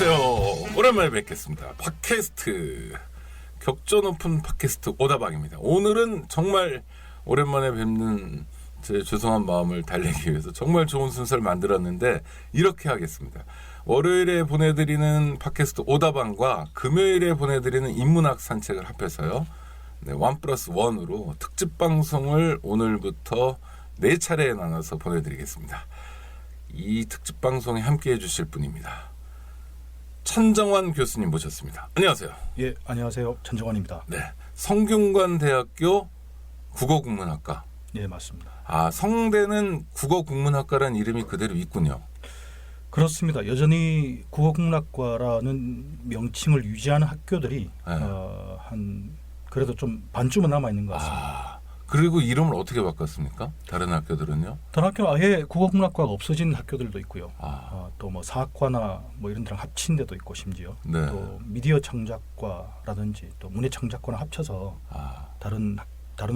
안녕하세요. 오랜만에 뵙겠습니다. 팟캐스트 격전 오픈 팟캐스트 오다방입니다. 오늘은 정말 오랜만에 뵙는 제 죄송한 마음을 달래기 위해서 정말 좋은 순서를 만들었는데 이렇게 하겠습니다. 월요일에 보내드리는 팟캐스트 오다방과 금요일에 보내드리는 인문학 산책을 합해서요. 네, 1+1으로 특집 방송을 오늘부터 4차례에 나눠서 보내드리겠습니다. 이 특집 방송에 함께해 주실 분입니다. 천정환 교수님 모셨습니다. 안녕하세요. 예, 안녕하세요. 천정환입니다. 네, 성균관대학교 국어국문학과. 예, 맞습니다. 아, 성대는 국어국문학과라는 이름이 그대로 있군요. 그렇습니다. 여전히 국어국문학과라는 명칭을 유지하는 학교들이 네. 한 그래도 좀 반쯤은 남아 있는 것 같습니다. 아, 그리고 이름을 어떻게 바꿨습니까? 다른 학교들은요? 다른 학교는 아예 국어국문학과가 없어진 학교들도 있고요. 아, 또 뭐 사학과나 뭐 이런 데랑 합친 데도 있고 심지어 네. 또 미디어 창작과라든지 또 문예 창작과랑 합쳐서 아, 다른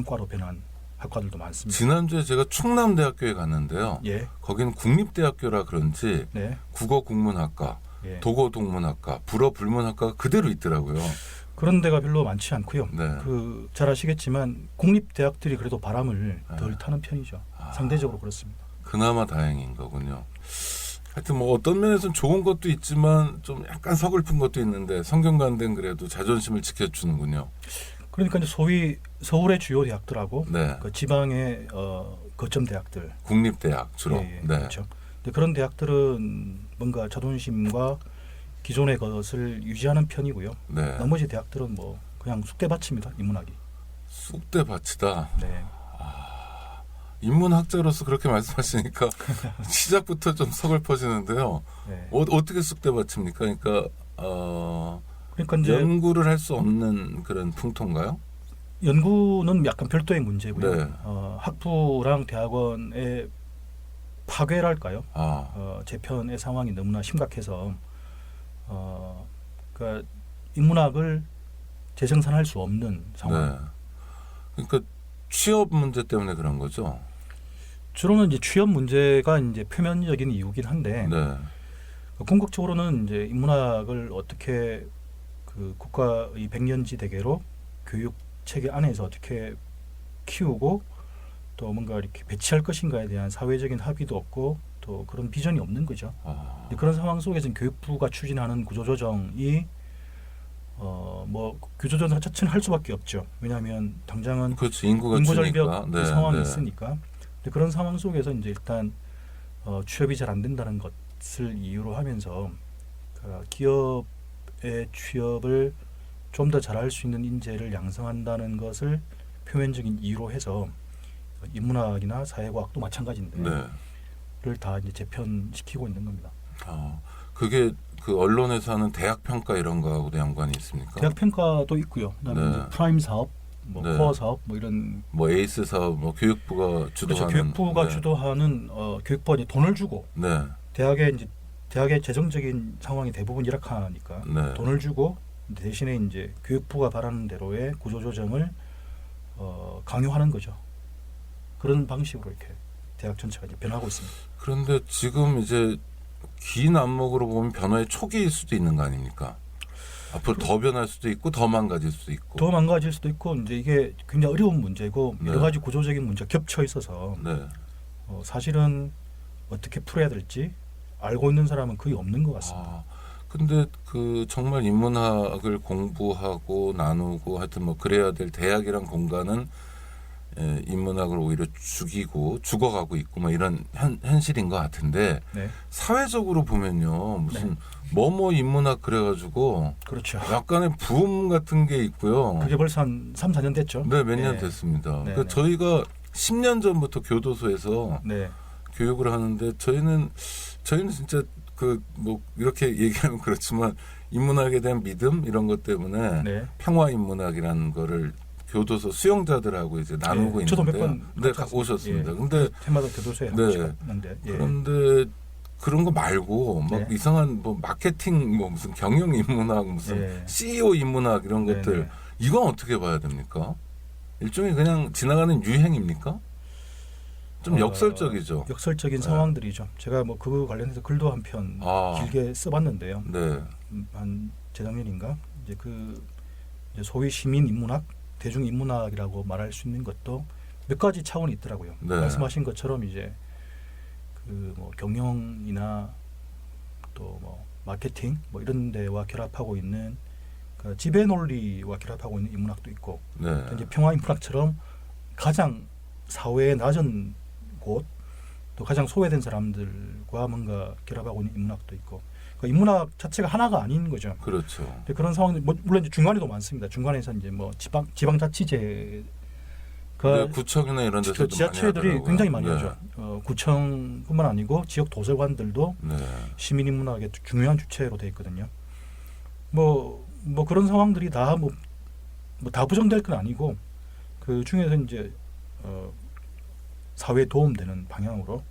과로 변한 학과들도 많습니다. 지난주에 제가 충남대학교에 갔는데요. 예, 거기는 국립대학교라 그런지 네, 국어국문학과, 예. 도고동문학과, 불어불문학과가 그대로 있더라고요. 그런 데가 별로 많지 않고요. 네. 잘 아시겠지만 공립 대학들이 그래도 바람을 네. 덜 타는 편이죠. 아. 상대적으로 그렇습니다. 그나마 다행인 거군요. 하여튼 뭐 어떤 면에서는 좋은 것도 있지만 좀 약간 서글픈 것도 있는데 성균관대는 그래도 자존심을 지켜주는군요. 그러니까 이제 소위 서울의 주요 대학들하고 네. 그 지방의 거점 대학들, 국립대학 주로. 예, 네. 그렇죠. 근데 그런 대학들은 뭔가 자존심과 기존의 것을 유지하는 편이고요. 네. 나머지 대학들은 뭐 그냥 숙대밭입니다. 인문학이. 쑥대밭이다. 네. 인문학자로서 그렇게 말씀하시니까 시작부터 좀 서글퍼지는데요. 네. 어떻게 쑥대밭입니까? 그러니까 그러니까 이제 연구를 할 수 없는 그런 풍토인가요? 연구는 약간 별도의 문제고요. 네. 학부랑 대학원의 파괴랄까요? 아, 재편의 상황이 너무나 심각해서 그러니까 인문학을 재생산할 수 없는 상황. 네. 그러니까 취업 문제 때문에 그런 거죠. 주로는 이제 취업 문제가 이제 표면적인 이유긴 한데 네. 궁극적으로는 이제 인문학을 어떻게 그 국가의 백년지 대계로 교육 체계 안에서 어떻게 키우고 또 뭔가 이렇게 배치할 것인가에 대한 사회적인 합의도 없고 또 그런 비전이 없는 거죠. 아, 그런 상황 속에서 교육부가 추진하는 구조조정이 뭐 구조조정 자체는 할 수밖에 없죠. 왜냐하면 당장은 그렇죠. 인구가 인구 주니까. 절벽 네, 상황이 네. 있으니까. 근데 그런 상황 속에서 이제 일단 취업이 잘 안 된다는 것을 이유로 하면서 기업의 취업을 좀 더 잘할 수 있는 인재를 양성한다는 것을 표면적인 이유로 해서 인문학이나 사회과학도 마찬가지인데 네. 를 다 이제 재편시키고 있는 겁니다. 그게 그 언론에서 하는 대학 평가 이런 거하고도 연관이 있습니까? 대학 평가도 있고요. 그다음에 네. 이제 프라임 사업, 뭐 네. 코어 사업, 뭐 이런 뭐 에이스 사업, 뭐 교육부가 주도하는. 그렇죠. 교육부가 네. 주도하는 교육부가 이제 돈을 주고 네. 대학의 재정적인 상황이 대부분 열악하니까 네. 돈을 주고 대신에 이제 교육부가 바라는 대로의 구조조정을 강요하는 거죠. 그런 방식으로 이렇게 대학 전체가 이제 변하고 있습니다. 그런데 지금 이제 긴 안목으로 보면 변화의 초기일 수도 있는 거 아닙니까? 앞으로 더 변할 수도 있고 더 망가질 수도 있고. 더 망가질 수도 있고 이제 이게 굉장히 어려운 문제고 네. 여러 가지 구조적인 문제가 겹쳐 있어서 네. 사실은 어떻게 풀어야 될지 알고 있는 사람은 거의 없는 것 같습니다. 근데 그 정말 인문학을 공부하고 나누고 하여튼 뭐 그래야 될 대학이란 공간은 인문학을 오히려 죽어가고 있고 뭐 이런 현실인 것 같은데 네, 사회적으로 보면요 무슨 뭐뭐 인문학 그래가지고 그렇죠. 약간의 붐 같은 게 있고요. 그게 벌써 한 3, 4년 됐죠. 네, 몇 년 네. 됐습니다. 네, 그러니까 네. 저희가 10년 전부터 교도소에서 네, 교육을 하는데 저희는 진짜 그 뭐 이렇게 얘기하면 그렇지만 인문학에 대한 믿음 이런 것 때문에 네. 평화 인문학이라는 거를 교도소 수용자들하고 이제 나누고 저도 있는데요. 몇 번 네, 오셨습니다. 예. 근데 해마다 교도소에 한 네. 번씩 갔는데 예. 그런데 그런 거 말고 막 네. 이상한 뭐 마케팅 뭐 무슨 경영 인문학 무슨 예. CEO 인문학 이런 네, 것들 네. 이건 어떻게 봐야 됩니까? 일종의 그냥 지나가는 유행입니까? 좀 역설적이죠. 역설적인 네. 상황들이죠. 제가 뭐 그거 관련해서 글도 한 편 길게 써봤는데요. 네. 한 재작년인가 이제 그 이제 소위 시민 인문학, 대중 인문학이라고 말할 수 있는 것도 몇 가지 차원이 있더라고요. 네. 말씀하신 것처럼 이제 그 뭐 경영이나 또 뭐 마케팅 뭐 이런 데와 결합하고 있는 그 지배 논리와 결합하고 있는 인문학도 있고, 네. 또 이제 평화 인문학처럼 가장 사회의 낮은 곳, 또 가장 소외된 사람들과 뭔가 결합하고 있는 인문학도 있고, 그 인문학 자체가 하나가 아닌 거죠. 그렇죠. 근데 그런 상황들 뭐 물론 이제 중간에도 많습니다. 중간에서 이제 뭐 지방자치제 네, 구청이나 이런 데서도 그 지자체들이 많이 굉장히 많이 네. 하죠. 구청뿐만 아니고 지역 도서관들도 네. 시민인문학의 중요한 주체로 돼 있거든요. 뭐 그런 상황들이 다 뭐 다 부정될 건 아니고, 그 중에서 이제 사회에 도움되는 방향으로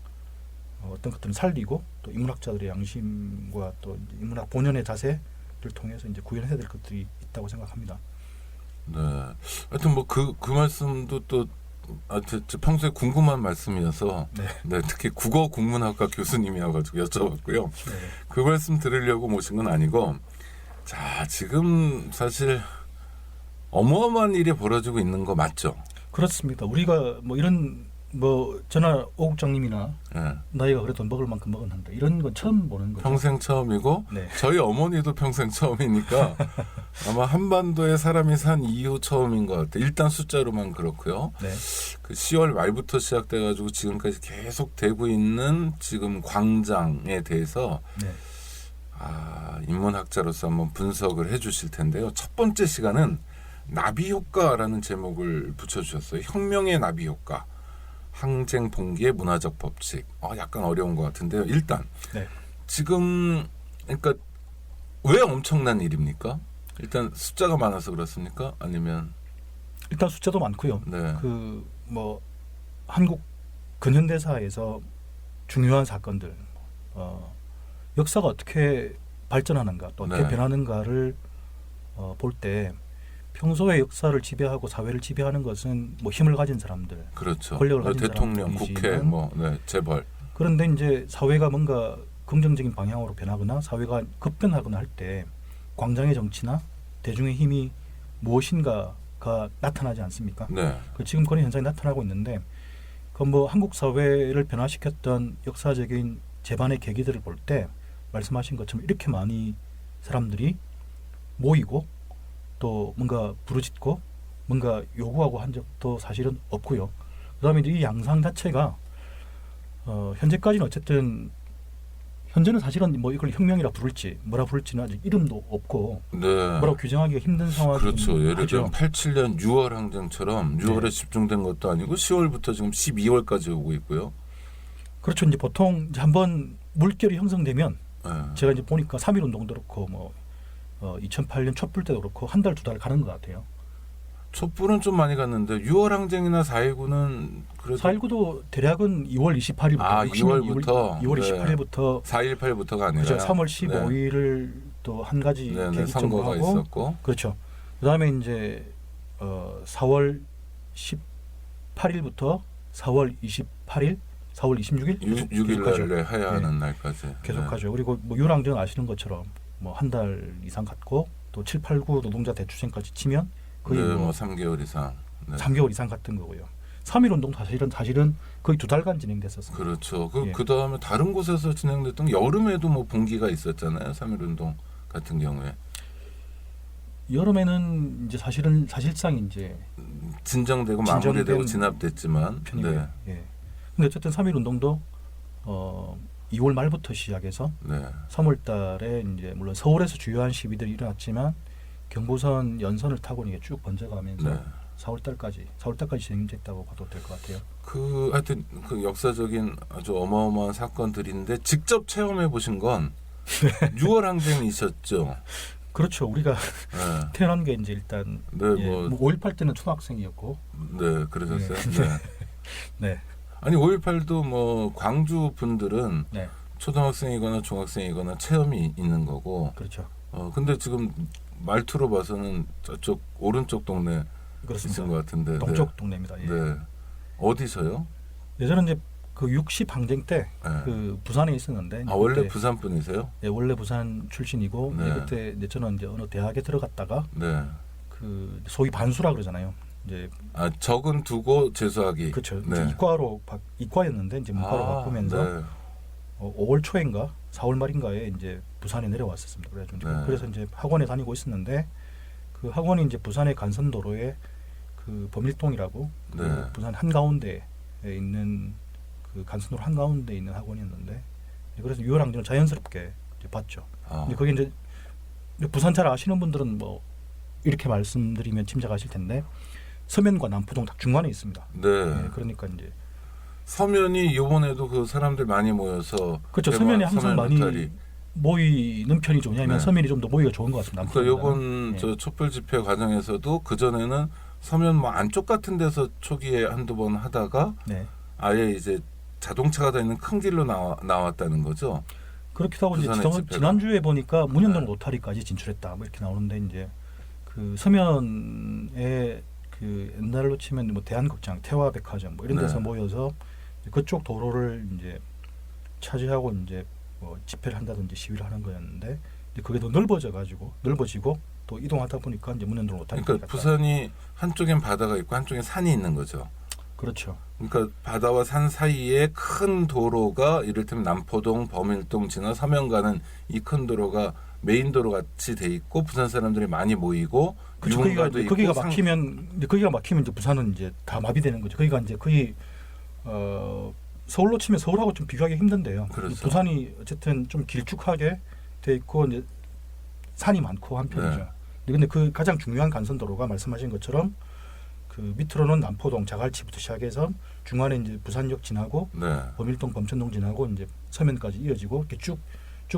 어떤 것들은 살리고, 또 인문학자들의 양심과 또 인문학 본연의 자세를 통해서 이제 구현해야 될 것들이 있다고 생각합니다. 네. 하여튼 뭐 그 말씀도 또 저 평소에 궁금한 말씀이어서 네. 네, 특히 국어 국문학과 교수님이어가지고 여쭤봤고요. 네. 그 말씀 들으려고 모신 건 아니고, 자, 지금 사실 어마어마한 일이 벌어지고 있는 거 맞죠? 그렇습니다. 우리가 뭐 이런 뭐 저나 오 국장님이나 네. 나이가 그래도 먹을 만큼 먹었는데 이런 건 처음 보는 거죠. 평생 처음이고 네. 저희 어머니도 평생 처음이니까 아마 한반도에 사람이 산 이후 처음인 것 같아요. 일단 숫자로만 그렇고요. 네. 그 10월 말부터 시작돼가지고 지금까지 계속 되고 있는 지금 광장에 대해서 네. 인문학자로서 한번 분석을 해주실 텐데요. 첫 번째 시간은 나비 효과라는 제목을 붙여주셨어요. 혁명의 나비 효과, 항쟁 봉기의 문화적 법칙. 약간 어려운 것 같은데요. 일단 네. 지금 그러니까 왜 엄청난 일입니까? 일단 숫자가 많아서 그렇습니까? 아니면 일단 숫자도 많고요. 네. 그 뭐 한국 근현대사에서 중요한 사건들, 역사가 어떻게 발전하는가, 또 어떻게 네. 변하는가를 볼 때 평소에 역사를 지배하고 사회를 지배하는 것은 뭐 힘을 가진 사람들, 그렇죠. 권력을 가진 대통령, 국회, 사람들이지만, 뭐 재벌. 그런데 이제 사회가 뭔가 긍정적인 방향으로 변하거나 사회가 급변하거나 할 때 광장의 정치나 대중의 힘이 무엇인가가 나타나지 않습니까? 네. 지금 그런 현상이 나타나고 있는데, 그 뭐 한국 사회를 변화시켰던 역사적인 재반의 계기들을 볼 때 말씀하신 것처럼 이렇게 많이 사람들이 모이고 또 뭔가 부르짖고 뭔가 요구하고 한 적도 사실은 없고요. 그다음에 이 양상 자체가 현재까지는 어쨌든 현재는 사실은 뭐 이걸 혁명이라 부를지 뭐라 부를지는 아직 이름도 없고 네. 뭐라고 규정하기가 힘든 상황이죠. 그렇죠. 예를 들면 87년 6월 항쟁처럼 6월에 네. 집중된 것도 아니고 10월부터 지금 12월까지 오고 있고요. 그렇죠. 이제 보통 이제 한번 물결이 형성되면 네. 제가 이제 보니까 3.1 운동도 그렇고 뭐 2008년 촛불 때도 그렇고 한 달 두 달 가는 것 같아요. 촛불은 좀 많이 갔는데 6월 항쟁이나 4.19는 그래도 4.19도 대략은 2월 28일부터 2월부터 2월 네. 28일부터 4.18부터가 아니라 그렇죠. 3월 15일을 또 한 가지 네, 계기점으로 선거가 하고 있었고 그렇죠. 그다음에 이제 4월 18일부터 4월 28일, 4월 26일 6일 날에 해야 하는 날까지 계속 네. 가죠. 그리고 뭐 유랑전 아시는 것처럼 뭐 한 달 이상 갔고 또 7, 8, 9 노동자 대투쟁까지 치면 거의 네, 뭐 3개월 이상. 네. 3개월 이상 갔던 거고요. 3.1 운동 사실은 거의 두 달간 진행됐었어요. 그렇죠. 예. 그 다음에 다른 곳에서 진행됐던 여름에도 뭐 분기가 있었잖아요. 3.1 운동 같은 경우에 여름에는 이제 사실상 이제 진정되고 진정된 마무리되고 진압됐지만 편이고요. 예. 근데 어쨌든 3.1 운동도 2월 말부터 시작해서 네. 3월 달에 이제 물론 서울에서 주요한 시위들이 일어났지만 경부선 연선을 타고 이게 쭉 번져가면서 네. 4월 달까지 진행됐다고 봐도 될 것 같아요. 하여튼 그 역사적인 아주 어마어마한 사건들인데 직접 체험해 보신 건 6월 항쟁이셨죠. 그렇죠. 우리가 네. 태어난 게 이제 일단 네, 예, 뭐, 뭐 5.18 때는 초등학생이었고, 네, 그러셨어요. 네. 네. 네, 아니 5.18도 뭐 광주 분들은 네, 초등학생이거나 중학생이거나 체험이 있는 거고. 그렇죠. 근데 지금 말투로 봐서는 저쪽 오른쪽 동네 그렇습니다. 있는 것 같은데. 동쪽 동네입니다. 예. 네. 어디서요? 예전에 이제 그 60 항쟁 때 네. 그 부산에 있었는데 아 원래 그때, 부산 분이세요? 예, 원래 부산 출신이고 네. 이제 그때 이제 저는 이제 어느 대학에 들어갔다가 네. 그 소위 반수라 그러잖아요. 이제 아 적은 두고 재수하기. 그렇죠. 네. 이제 이과였는데 이제 문과로 바꾸면서 네. 5월 초인가 4월 말인가에 이제 부산에 내려왔었습니다. 그래가지고 네. 그래서 이제 학원에 다니고 있었는데 그 학원이 이제 부산의 간선도로에 그 범일동이라고 그 네. 부산 한가운데에 있는 그 간선도로 한가운데에 있는 학원이었는데 그래서 유월항쟁을 자연스럽게 이제 봤죠. 아. 근데 거기 이제 부산 잘 아시는 분들은 뭐 이렇게 말씀드리면 짐작하실 텐데 서면과 남포동 딱 중간에 있습니다. 네. 예, 그러니까 이제 서면이 이번에도 그 사람들 많이 모여서 그렇죠. 대마, 서면이 항상 서면 많이 로타리. 모이는 편이죠. 왜냐하면 네. 서면이 좀 더 모이기가 좋은 것 같습니다. 그러니까 남포동보다는. 이번 예. 저 촛불 집회 과정에서도 그 전에는 서면 뭐 안쪽 같은 데서 초기에 한두 번 하다가 네. 아예 이제 자동차가 다니는 큰 길로 나왔다는 거죠. 그렇기도 하고 이제 부산의 집회가. 지난주에 보니까 문현동 네. 로타리까지 진출했다. 뭐 이렇게 나오는데 이제 그 서면에 그 옛날로 치면 뭐 대한극장, 태화백화점 뭐 이런 데서 네. 모여서 그쪽 도로를 이제 차지하고 이제 뭐 집회를 한다든지 시위를 하는 거였는데 이제 그게 더 넓어지고 또 이동하다 보니까 이제 문현동 로타리까지 그러니까 갔다. 부산이 한쪽엔 바다가 있고 한쪽엔 산이 있는 거죠. 그렇죠. 그러니까 바다와 산 사이에 큰 도로가 이를테면 남포동, 범일동 지나 서면 가는 이 큰 도로가 메인 도로 같이 돼 있고 부산 사람들이 많이 모이고 그렇죠. 유흥가도 있고 거기가 막히면 이제 부산은 이제 다 마비되는 거죠. 거기가 이제 거의 서울로 치면 서울하고 좀 비교하기 힘든데요. 그렇죠. 부산이 어쨌든 좀 길쭉하게 돼 있고 이제 산이 많고 한 편이죠. 네. 근데 그 가장 중요한 간선도로가 말씀하신 것처럼 그 밑으로는 남포동 자갈치부터 시작해서 중간에 이제 부산역 지나고 네. 범일동 범천동 지나고 이제 서면까지 이어지고 이렇게 쭉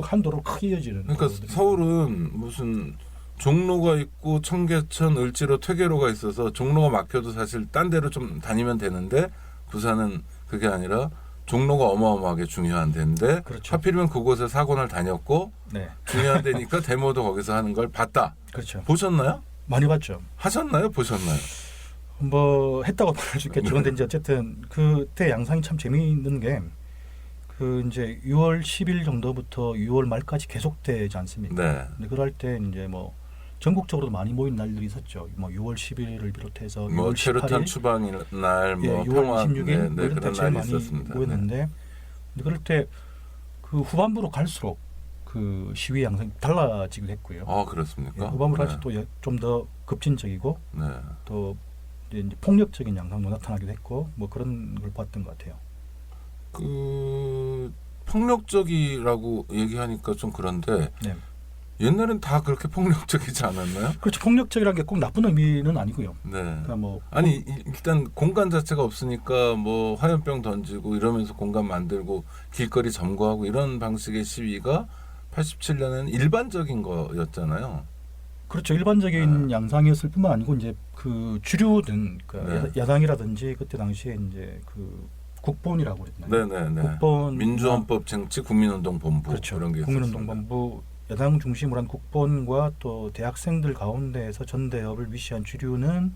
한 도로 크게 이어지는. 그러니까 도로들이. 서울은 무슨 종로가 있고 청계천, 을지로, 퇴계로가 있어서 종로가 막혀도 사실 딴 데로 좀 다니면 되는데 부산은 그게 아니라 종로가 어마어마하게 중요한 데인데 그렇죠. 하필이면 그곳에 사고날 다녔고 네, 중요한 데니까 데모도 거기서 하는 걸 봤다. 그렇죠. 보셨나요? 많이 봤죠. 하셨나요? 보셨나요? 뭐 했다고 말할 수 있겠죠. 근데 이제 어쨌든 그때 양상이 참 재미있는 게 그 이제 6월 10일 정도부터 6월 말까지 계속되지 않습니까? 네. 근데 그럴 때 이제 뭐 전국적으로 많이 모인 날들이 있었죠. 뭐 6월 10일을 비롯해서 뭐 6월 체류탄 18일, 추방날, 뭐 6월 평화, 26일 네, 뭐 이런 때 그런 제일 날이 많이 있었습니다. 네. 모였는데 근데 그럴 때 그 후반부로 갈수록 그 시위 양상이 달라지기도 했고요. 아 그렇습니까? 후반부로 네. 갈수록 또 좀 더 급진적이고 네. 또 이제 폭력적인 양상도 나타나기도 했고 뭐 그런 걸 봤던 것 같아요. 그 폭력적이라고 얘기하니까 좀 그런데 네. 옛날엔 다 그렇게 폭력적이지 않았나요? 그렇죠. 폭력적이라는 게 꼭 나쁜 의미는 아니고요. 네. 그러니까 뭐 아니 일단 공간 자체가 없으니까 뭐 화염병 던지고 이러면서 공간 만들고 길거리 점거하고 이런 방식의 시위가 87년에는 일반적인 거였잖아요. 그렇죠. 일반적인 양상이었을 뿐만 아니고 이제 그 주류든 그 네. 야당이라든지 그때 당시에 이제 그 국본이라고 그랬나요? 네네네. 국본 민주헌법 쟁취 국민운동본부 그렇죠. 그런 게 있었습니다. 국민운동본부 야당 중심으로 한 국본과 또 대학생들 가운데에서 전대협을 위시한 주류는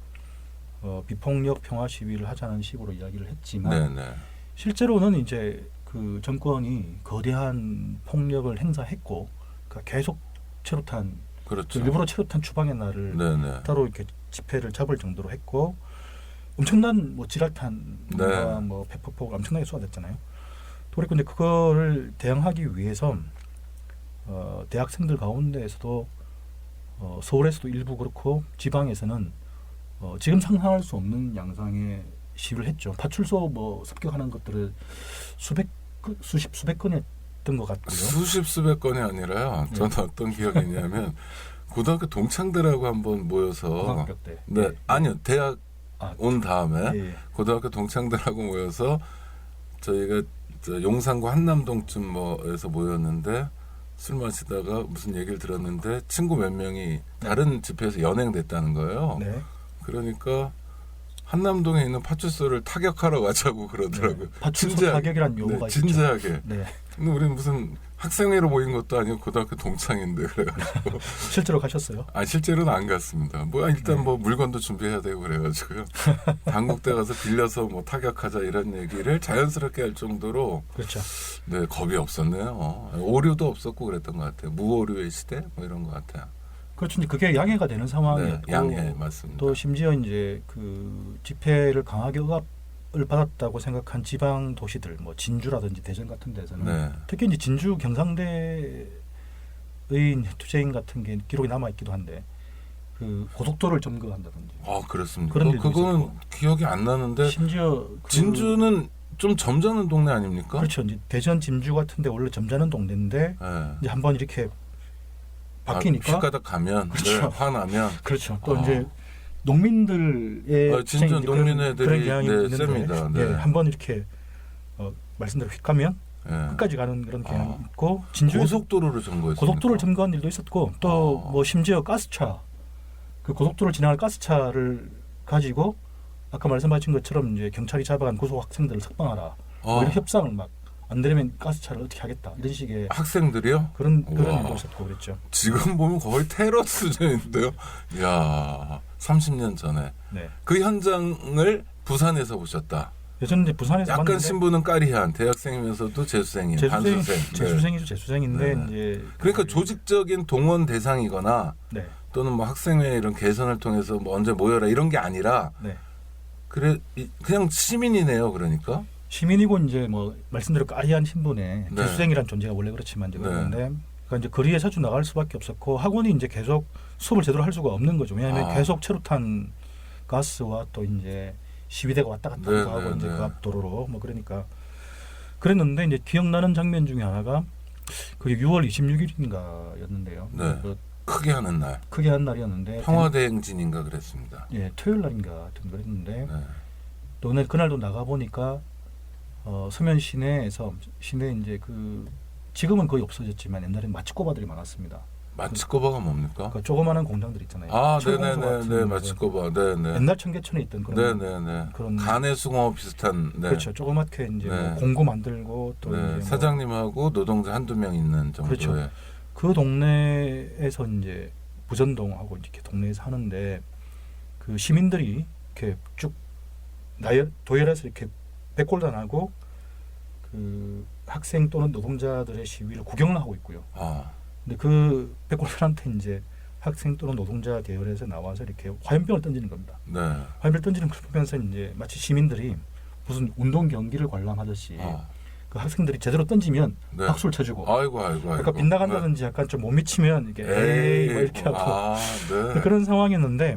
비폭력 평화 시위를 하자는 식으로 이야기를 했지만 네네. 실제로는 이제 그 정권이 거대한 폭력을 행사했고 그러니까 계속 체류탄 그렇죠. 일부러 체류탄 추방의 날을 네네. 따로 이렇게 집회를 잡을 정도로 했고 엄청난 뭐 지랄탄과 네. 뭐 페퍼폭을 엄청나게 쏘아댔잖아요. 그런데 그거를 대응하기 위해서 대학생들 가운데에서도 서울에서도 일부 그렇고 지방에서는 지금 상상할 수 없는 양상의 시위를 했죠. 파출소 뭐 습격하는 것들을 수백 건 했던 것 같고요. 수십 건이 아니라요. 저는 어떤 기억이 있냐면 고등학교 동창들하고 한번 모여서 고등학교 때. 네. 아니요. 대학 온 다음에 예. 고등학교 동창들하고 모여서 저희가 용산구 한남동쯤 뭐에서 모였는데 술 마시다가 무슨 얘기를 들었는데 친구 몇 명이 다른 집회에서 연행됐다는 거예요. 네. 그러니까 한남동에 있는 파출소를 타격하러 가자고 그러더라고요. 네. 파출소 타격이란 용어가 있죠. 진지하게. 네. 근데 우리는 무슨 학생회로 모인 것도 아니고 고등학교 동창인데 그래가지고 실제로 가셨어요? 실제로는 안 갔습니다. 뭐 일단 네. 뭐 물건도 준비해야 되고 그래가지고요. 당국대 가서 빌려서 뭐 타격하자 이런 얘기를 자연스럽게 할 정도로 그렇죠. 네 겁이 없었네요. 오류도 없었고 그랬던 것 같아요. 무오류의 시대 뭐 이런 것 같아요. 그렇죠. 이제 그게 양해가 되는 상황이었고 네, 양해 맞습니다. 또 심지어 이제 그 집회를 강하게 억압을 받았다고 생각한 지방 도시들, 뭐 진주라든지 대전 같은 데서는 네. 특히 이제 진주 경상대의 투쟁 같은 게 기록이 남아 있기도 한데 그 고속도로를 점거한다든지 그렇습니까? 그런 일도 그건 있었고. 기억이 안 나는데 심지어 진주는 좀 점잖은 동네 아닙니까? 그렇죠. 이제 대전 진주 같은데 원래 점잖은 동네인데 네. 이제 한번 이렇게 바뀌니까 휘가닥 가면 그렇죠. 네, 화나면 그렇죠. 또 이제 농민들의 진주 농민애들이 그런 경향이 네, 있는데 셉니다. 네. 예, 한번 이렇게 말씀대로 휙 가면 네. 끝까지 가는 그런 경향이 아. 있고 진주에서 고속도로를 점거했습니까? 고속도로를 점거한 일도 있었고 또 뭐 심지어 가스차 그 고속도로를 지나갈 가스차를 가지고 아까 말씀하신 것처럼 이제 경찰이 잡아간 고소 학생들을 석방하라 뭐 이런 협상을 막 안 되면 가스차를 어떻게 하겠다 이런 식의 학생들이요? 그런 우와. 일도 있었고 그랬죠. 지금 보면 거의 테러 수준인데요. 이야, 30년 전에 네. 그 현장을 부산에서 보셨다. 예전 이제 부산에서 약간 봤는데 신분은 까리한 대학생이면서도 재수생이에요. 반수생. 네. 재수생이죠. 재수생인데 네. 이제 그러니까 조직적인 동원 대상이거나 네. 또는 뭐 학생회 이런 개선을 통해서 뭐 언제 모여라 이런 게 아니라 네. 그냥 시민이네요. 그러니까. 시민이고 이제 뭐 말씀대로 까리한 신분의 네. 재수생이란 존재가 원래 그렇지만 이제 네. 그런데 그러니까 이제 거리에 자주 나갈 수밖에 없었고 학원이 이제 계속 수업을 제대로 할 수가 없는 거죠. 왜냐하면 계속 최루탄 가스와 또 이제 시위대가 왔다 갔다 네, 하고 네, 이제 네. 그 앞 도로로 뭐 그러니까 그랬는데 이제 기억나는 장면 중에 하나가 그게 6월 26일인가였는데요. 네. 그 크게 하는 날. 크게 한 날이었는데 평화대행진인가 그랬습니다. 예 토요일 날인가 하여튼 그랬는데 네. 또 오늘 그날도 나가 보니까 서면 시내에서 시내 이제 그 지금은 거의 없어졌지만 옛날에는 마치코바들이 많았습니다. 마치코바가 뭡니까? 그 조그마한 공장들 있잖아요. 네네네, 같은 네, 그 마치코바, 네네. 옛날 청계천에 있던 그런 네네네. 그런 간해숭어 비슷한. 네. 그렇죠. 조그맣게 이제 네. 뭐 공고 만들고 또 네. 이제 뭐 사장님하고 노동자 한두 명 있는 정도의. 그렇죠. 그 동네에서 이제 부전동하고 이렇게 동네에서 하는데 그 시민들이 이렇게 쭉 도열해서 이렇게 백골단하고 그 학생 또는 노동자들의 시위를 구경을 하고 있고요. 근데 그 백골단한테 이제 학생 또는 노동자 대열에서 나와서 이렇게 화염병을 던지는 겁니다. 네. 화염병을 던지는 걸 보면서 이제 마치 시민들이 무슨 운동 경기를 관람하듯이 그 학생들이 제대로 던지면 네. 박수를 쳐주고 아이고. 약간 빗나간다든지 약간 좀 못 미치면 이렇게 에이 뭐 이렇게 하고 네. 그런 상황이었는데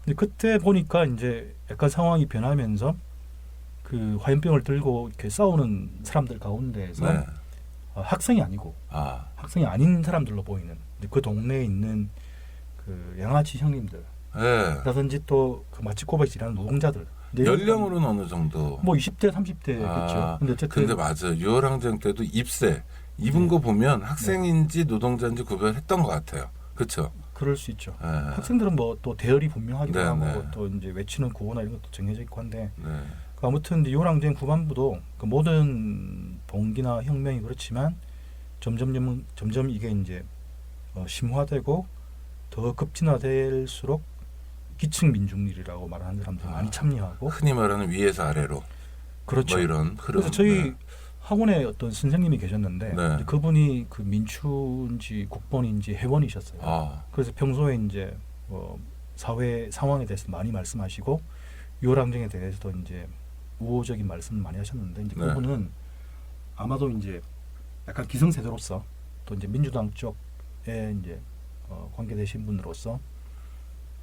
이제 그때 보니까 이제 약간 상황이 변하면서 그 화염병을 들고 이렇게 싸우는 사람들 가운데에서 네. 학생이 아니고 학생이 아닌 사람들로 보이는 그 동네에 있는 그 양아치 형님들 네. 라든지 또 그 마치코바에서 일하는 노동자들 연령으로는 어느 정도? 뭐 20대 30대겠죠. 근데 어쨌든 근데 맞아. 6월 항쟁 때도 입세 입은 거 보면 학생인지 노동자인지 구별했던 것 같아요. 그렇죠? 그럴 수 있죠. 네. 학생들은 뭐 또 대열이 분명하기도 네, 하고 네. 또 이제 외치는 구호나 이런 것도 정해져 있고 한데 네. 그 아무튼 6월 항쟁 후반부도 그 모든 봉기나 혁명이 그렇지만 점점 이게 이제 심화되고 더 급진화될수록 기층 민중일이라고 말하는 사람들이 많이 참여하고 흔히 말하는 위에서 아래로 그렇죠. 뭐 이런 흐름. 그래서 저희 네. 학원에 어떤 선생님이 계셨는데 네. 이제 그분이 그 민추인지 국본인지 회원이셨어요. 그래서 평소에 이제 사회 상황에 대해서 많이 말씀하시고 6월 항쟁에 대해서도 이제 우호적인 말씀을 많이 하셨는데 이제 네. 그분은 아마도 이제 약간 기성세대로서 또 이제 민주당 쪽에 이제 관계되신 분으로서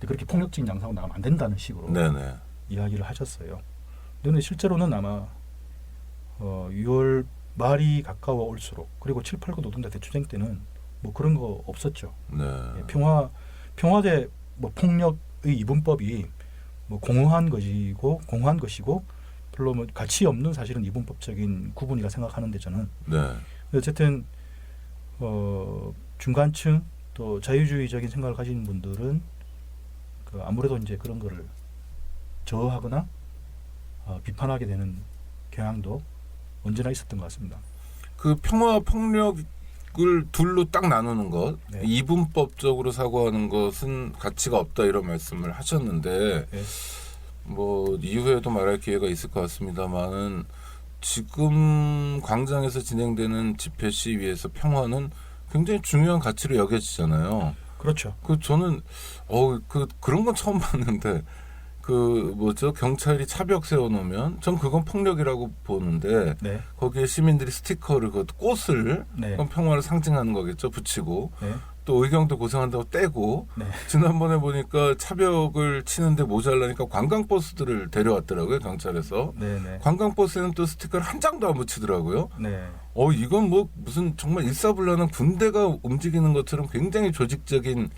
그렇게 폭력적인 양상으로 나가면 안 된다는 식으로 네네. 이야기를 하셨어요. 근데 실제로는 아마 6월 말이 가까워 올수록 그리고 7, 8구 노동자 대투쟁 때는 뭐 그런 거 없었죠. 네. 평화대 뭐 폭력의 이분법이 뭐 공허한 것이고 별로 뭐 가치 없는 사실은 이분법적인 구분이라 생각하는데 저는 네. 어쨌든 중간층 또 자유주의적인 생각을 가진 분들은 그 아무래도 이제 그런 거를 저하거나 비판하게 되는 경향도 언제나 있었던 것 같습니다. 그 평화 폭력을 둘로 딱 나누는 것, 네. 이분법적으로 사고하는 것은 가치가 없다 이런 말씀을 하셨는데 네. 뭐 이후에도 말할 기회가 있을 것 같습니다만은 지금 광장에서 진행되는 집회 시위에서 평화는 굉장히 중요한 가치로 여겨지잖아요. 그렇죠. 저는 그런 건 처음 봤는데 경찰이 차벽 세워놓으면 전 그건 폭력이라고 보는데 네. 거기에 시민들이 스티커를 꽃을 네. 그건 평화를 상징하는 거겠죠, 붙이고 네. 또 의경도 고생한다고 떼고 네. 지난번에 보니까 차벽을 치는데 모자라니까 관광버스들을 데려왔더라고요, 경찰에서. 네. 네. 관광버스에는 또 스티커를 한 장도 안 붙이더라고요. 네. 이건 뭐 무슨 정말 일사불란한 군대가 움직이는 것처럼 굉장히 조직적인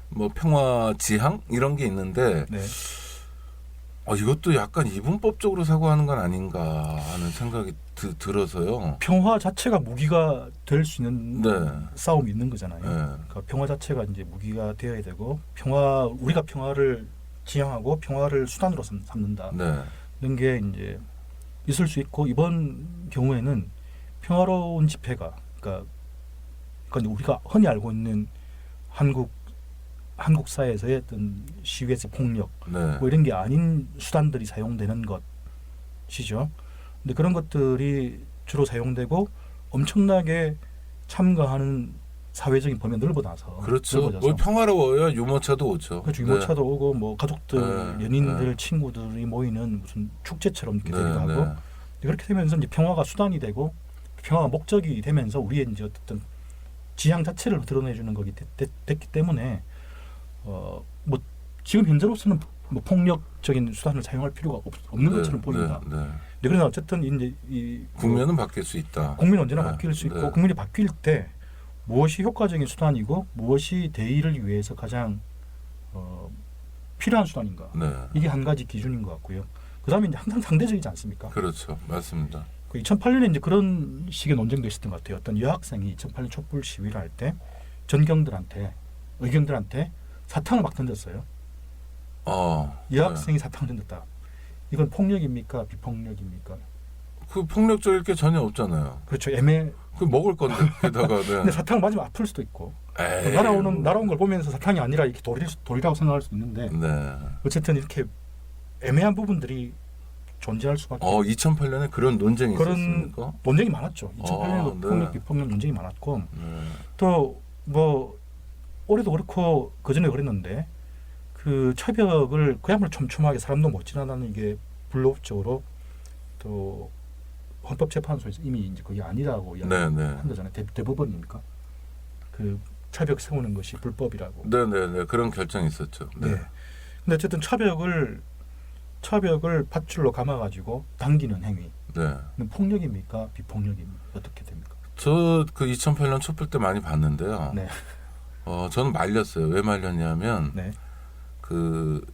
뭐 평화 지향 이런 게 있는데 네. 이것도 약간 이분법적으로 사고하는 건 아닌가 하는 생각이 들어서요. 평화 자체가 무기가 될 수 있는 네. 싸움이 있는 거잖아요. 네. 그러니까 평화 자체가 이제 무기가 되어야 되고 우리가 평화를 지향하고 평화를 수단으로 삼는다. 네. 이런 게 이제 있을 수 있고 이번 경우에는 평화로운 집회가 그러니까 우리가 흔히 알고 있는 한국 사회에서의 어떤 시위에서 폭력 네. 뭐 이런 게 아닌 수단들이 사용되는 것이죠. 근데 그런 것들이 주로 사용되고 엄청나게 참가하는 사회적인 범위가 늘어나서 그렇죠. 넓어져서. 뭐 평화로워야 유모차도 오죠. 그렇죠. 유모차도 오고 뭐 가족들, 네. 연인들, 네. 친구들이 모이는 무슨 축제처럼 이렇게 네. 되기도 하고 네. 그렇게 되면서 이제 평화가 수단이 되고 평화가 목적이 되면서 우리의 이제 어떤 지향 자체를 드러내주는 것이 됐기 때문에 뭐 지금 현재로서는 뭐 폭력적인 수단을 사용할 필요가 없는 것처럼 보입니다. 네. 네. 네, 그러나 어쨌든 이제 국면은 바뀔 수 있다. 국민은 언제나 네. 바뀔 수 있고 네. 국민이 바뀔 때 무엇이 효과적인 수단이고 무엇이 대의를 위해서 가장 필요한 수단인가. 네. 이게 한 가지 기준인 것 같고요. 그 다음에 이제 항상 상대적이지 않습니까? 그렇죠. 맞습니다. 2008년에 이제 그런 식의 논쟁도 있었던 것 같아요. 어떤 여학생이 2008년 촛불 시위를 할 때 의경들한테 사탕을 막 던졌어요. 여학생이 사탕을 던졌다. 이건 폭력입니까? 비폭력입니까? 그 폭력적일 게 전혀 없잖아요. 그렇죠. 그 먹을 건데 게다가 네. 근데 사탕을 맞으면 아플 수도 있고 에이. 날아온 걸 보면서 사탕이 아니라 이렇게 돌이라고 생각할 수 있는데 네. 어쨌든 이렇게 애매한 부분들이 존재할 수밖에. 2008년에 그런 논쟁이 있었습니까? 논쟁이 많았죠. 2008년에도 네. 폭력 비폭력 논쟁이 많았고 네. 또 뭐 올해도 그렇고 그 전에 그랬는데 그 차벽을 그야말로 촘촘하게 사람도 못 지나다니는 게 불법적으로 또 헌법재판소에서 이미 이제 그게 아니라고 이야기한 거잖아요. 대법원입니까? 그 차벽 세우는 것이 불법이라고. 네네네 그런 결정이 있었죠. 네. 네. 근데 어쨌든 차벽을 밧줄로 감아가지고 당기는 행위. 네. 폭력입니까? 비폭력입니까? 어떻게 됩니까? 저 그 2008년 촛불 때 많이 봤는데요. 네. 저는 말렸어요. 왜 말렸냐면 네.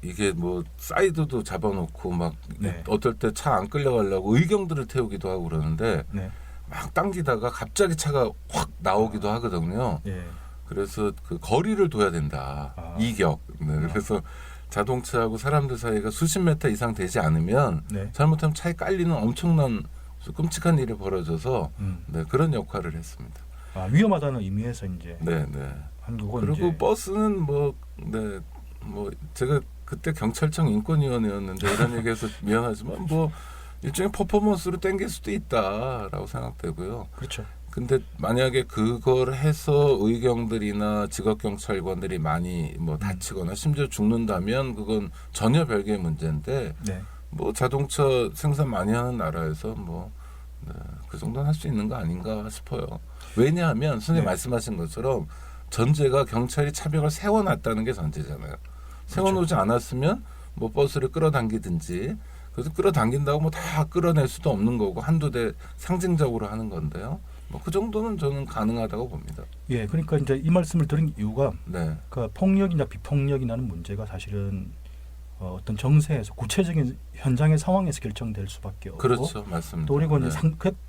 이게 뭐 사이드도 잡아놓고 막 네. 어떨 때 차 안 끌려가려고 의경들을 태우기도 하고 그러는데 네. 막 당기다가 갑자기 차가 확 나오기도 하거든요. 예. 그래서 그 거리를 둬야 된다. 이격. 네. 그래서 자동차하고 사람들 사이가 수십 미터 이상 되지 않으면 네. 잘못하면 차에 깔리는 엄청난 끔찍한 일이 벌어져서 네, 그런 역할을 했습니다. 위험하다는 의미에서 이제 네. 한국은 그리고 이제 버스는 제가 그때 경찰청 인권위원회였는데 이런 얘기해서 미안하지만 일종의 퍼포먼스로 땡길 수도 있다라고 생각되고요. 그렇죠. 근데 만약에 그걸 해서 의경들이나 직업경찰관들이 많이 다치거나 심지어 죽는다면 그건 전혀 별개의 문제인데 네. 자동차 생산 많이 하는 나라에서 그 정도는 할 수 있는 거 아닌가 싶어요. 왜냐하면 선생님 말씀하신 것처럼 전제가 경찰이 차벽을 세워놨다는 게 전제잖아요. 세워놓지 않았으면 버스를 끌어당기든지 그래서 끌어당긴다고 다 끌어낼 수도 없는 거고 한두 대 상징적으로 하는 건데요. 그 정도는 저는 가능하다고 봅니다. 예, 그러니까 이제 이 말씀을 드린 이유가 네. 그러니까 폭력이나 비폭력이라는 문제가 사실은 어떤 정세에서 구체적인 현장의 상황에서 결정될 수밖에 없고, 그렇죠, 맞습니다. 또 그리고 이제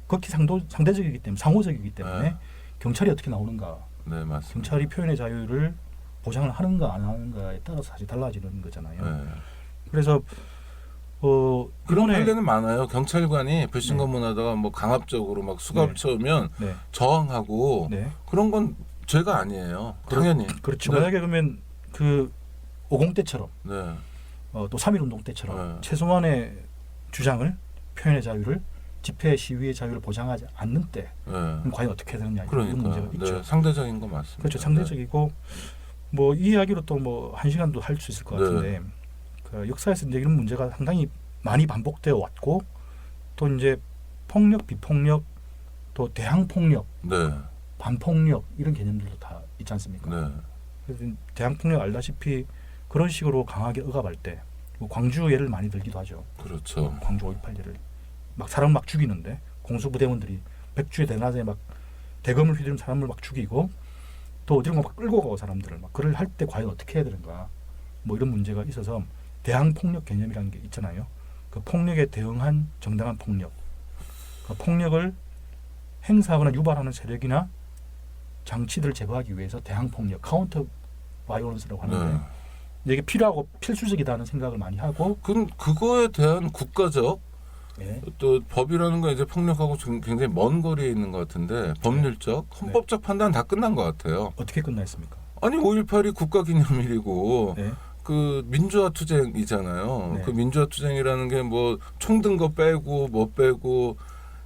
극히 상대적이기 때문에 상호적이기 때문에 경찰이 어떻게 나오는가, 네, 맞습니다. 경찰이 표현의 자유를 보장을 하는가 안 하는가에 따라서 사실 달라지는 거잖아요. 네. 그래서 그런 이번에 판례는 많아요. 경찰관이 불신 네. 검문하다가 뭐 강압적으로 막 수갑 네. 채우면 네. 저항하고 네. 그런 건 죄가 아니에요. 당연히. 그렇죠. 네. 만약에 그러면 그 50 때처럼 네. 또 3.1 운동 때처럼 네. 최소한의 주장을 표현의 자유를 집회 시위의 자유를 보장하지 않는 때 네. 그럼 과연 어떻게 되느냐 이런 그러니까 문제가 있죠. 네. 상대적인 거 맞습니다. 그렇죠. 상대적이고 뭐 이 이야기로 또 뭐 1시간도 할 수 있을 것 네. 같은데 그 역사에서 이제 이런 문제가 상당히 많이 반복되어 왔고 또 이제 폭력, 비폭력, 또 대항 폭력, 네. 반폭력 이런 개념들도 다 있지 않습니까? 네. 그래서 대항 폭력 알다시피 그런 식으로 강하게 억압할 때 뭐 광주 예를 많이 들기도 하죠. 그렇죠. 광주 5.18 예를 막 사람 막 죽이는데 공수부대원들이 백주에 대낮에 막 대검을 휘두르는 사람을 막 죽이고 또 어디로 막 끌고 가고 사람들을 막 그걸 할 때 과연 어떻게 해야 되는가 뭐 이런 문제가 있어서 대항 폭력 개념이라는 게 있잖아요. 그 폭력에 대응한 정당한 폭력, 그 폭력을 행사하거나 유발하는 세력이나 장치들을 제거하기 위해서 대항 폭력, 카운터 바이오런스라고 하는데 네. 이게 필요하고 필수적이다는 생각을 많이 하고 그거에 대한 국가적 예. 또 법이라는 건 이제 폭력하고 굉장히 먼 거리에 있는 것 같은데 법률적, 헌법적 판단 다 끝난 것 같아요. 어떻게 끝나 있습니까? 아니 5.18이 국가기념일이고 네. 그 민주화 투쟁이잖아요. 네. 그 민주화 투쟁이라는 게 뭐 총 든 거 빼고 뭐 빼고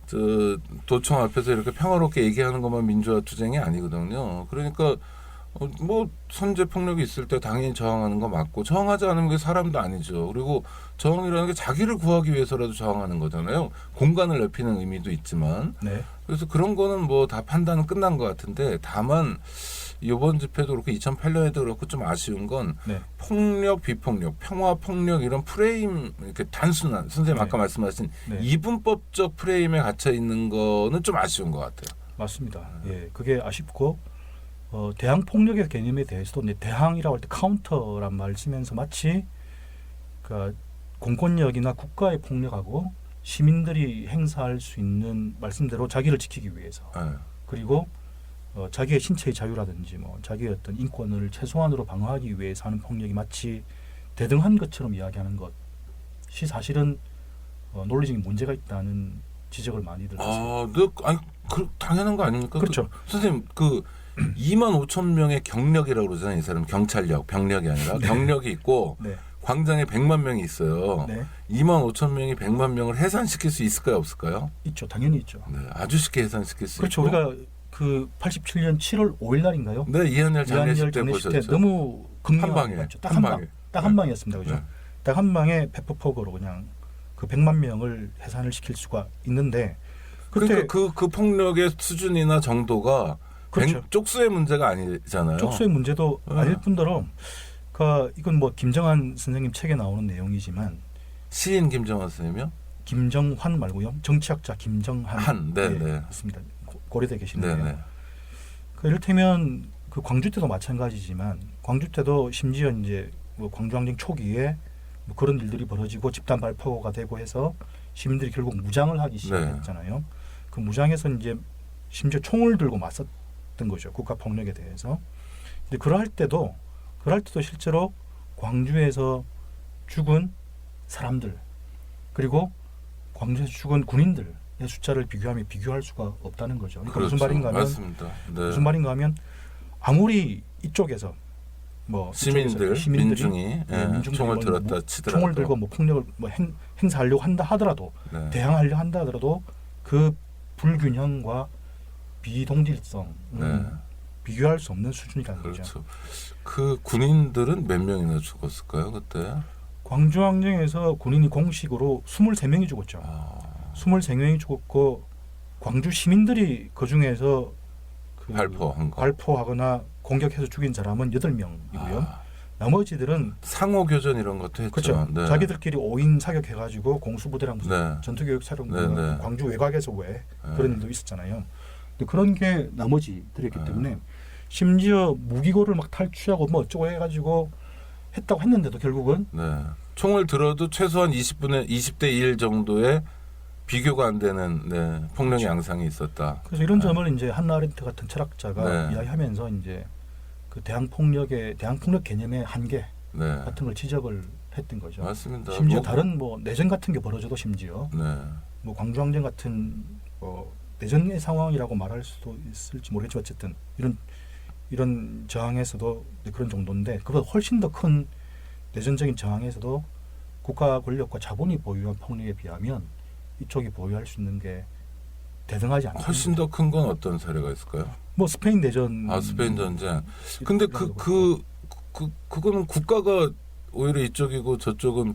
저 도청 앞에서 이렇게 평화롭게 얘기하는 것만 민주화 투쟁이 아니거든요. 그러니까 뭐 선제 폭력이 있을 때 당연히 저항하는 거 맞고 저항하지 않으면 그게 사람도 아니죠. 그리고 저항이라는 게 자기를 구하기 위해서라도 저항하는 거잖아요. 공간을 넓히는 의미도 있지만 네. 그래서 그런 거는 뭐 다 판단은 끝난 것 같은데 다만 이번 집회도 그렇고 2008년에도 그렇고 좀 아쉬운 건 네. 폭력, 비폭력, 평화, 폭력 이런 프레임 이렇게 단순한 선생님 네. 아까 말씀하신 네. 이분법적 프레임에 갇혀 있는 거는 좀 아쉬운 것 같아요. 맞습니다. 예, 그게 아쉽고 대항 폭력의 개념에 대해서도 대항이라고 할 때 카운터란 말 쓰면서 마치 그 공권력이나 국가의 폭력하고 시민들이 행사할 수 있는 말씀대로 자기를 지키기 위해서 네. 그리고 자기의 신체의 자유라든지 뭐 자기의 어떤 인권을 최소한으로 방어하기 위해서 하는 폭력이 마치 대등한 것처럼 이야기하는 것이 사실은 논리적인 문제가 있다는 지적을 많이들 하세요. 아니 그 당연한 거 아닙니까? 그렇죠. 선생님 2만 5천 명의 경력이라고 그러잖아요. 이 사람 경찰력, 병력이 아니라 네. 경력이 있고 네. 광장에 100만 명이 있어요. 네. 2만 5천 명이 100만 명을 해산시킬 수 있을까요, 없을까요? 있죠. 당연히 있죠. 네, 아주 쉽게 해산시킬 수 그렇죠. 있고. 우리가 그 87년 7월 5일 날인가요? 네, 이한열 장례식 때 장례식 보셨죠. 너무 한 방에, 극명했죠. 한 방에. 딱 한 방이었습니다. 그죠? 네. 딱 한 방에 페퍼폭으로 그냥 그 100만 명을 해산을 시킬 수가 있는데 그때 그러니까 그 폭력의 수준이나 정도가 그렇죠. 쪽수의 문제가 아니잖아요. 쪽수의 문제도 네. 아닐 뿐더러 이건 뭐 김정한 선생님 책에 나오는 내용이지만 시인 김정은 선생님이요? 김정환 말고요. 정치학자 김정한 네, 네, 네. 맞습니다. 고려대 계시는데요. 네, 네. 이를테면 그 광주 때도 마찬가지지만 광주 때도 심지어 이제 뭐 광주항쟁 초기에 뭐 그런 일들이 벌어지고 집단 발포가 되고 해서 시민들이 결국 무장을 하기 시작했잖아요. 그 무장에서 이제 심지어 총을 들고 맞섰던 거죠. 국가 폭력에 대해서. 근데 그럴 때도 실제로 광주에서 죽은 사람들 그리고 광주에서 죽은 군인들의 숫자를 비교하면 비교할 수가 없다는 거죠. 그러니까 그렇죠. 무슨 말인가 하면 맞습니다. 네. 무슨 말인가 하면 아무리 이쪽에서 뭐 시민들이 민중들이 총을 뭐 들었다 치더라도 총을 들고 뭐 폭력을 뭐 행사하려고 한다 하더라도 네. 대항하려 한다 하더라도 그 불균형과 비동질성 네. 비교할 수 없는 수준이라는 그렇죠. 거죠. 그 군인들은 몇 명이나 죽었을까요 그때? 광주항쟁에서 군인이 공식으로 23명이 죽었죠. 23명이 죽었고 광주 시민들이 그 중에서 발포하거나 공격해서 죽인 사람은 8명이고요. 나머지들은 상호교전 이런 것도 했죠. 그렇죠. 네. 자기들끼리 5인 사격해가지고 공수부대랑 무슨 네. 전투교육 차량 네, 네. 광주 외곽에서 왜 네. 그런 일도 있었잖아요. 근데 그런 게 나머지들이었기 네. 때문에 심지어 무기고를 막 탈취하고 뭐 어쩌고 해가지고 했다고 했는데도 결국은 네. 총을 들어도 최소한 20대 1 정도의 비교가 안 되는 폭력의 그렇죠. 양상이 있었다. 그래서 이런 점을 이제 한나 아렌트 같은 철학자가 네. 이야기하면서 이제 그 대항폭력 개념의 한계 네. 같은 걸 지적을 했던 거죠. 맞습니다. 심지어 다른 뭐 내전 같은 게 벌어져도 심지어 네. 뭐 광주항쟁 같은 내전의 상황이라고 말할 수도 있을지 모르겠지만 어쨌든 이런 저항에서도 그런 정도인데 그보다 훨씬 더 큰 내전적인 저항에서도 국가 권력과 자본이 보유한 폭력에 비하면 이쪽이 보유할 수 있는 게 대등하지 않다. 훨씬 더 큰 건 어떤 사례가 있을까요? 뭐 스페인 내전. 스페인 전쟁. 근데 그거는 국가가 오히려 이쪽이고 저쪽은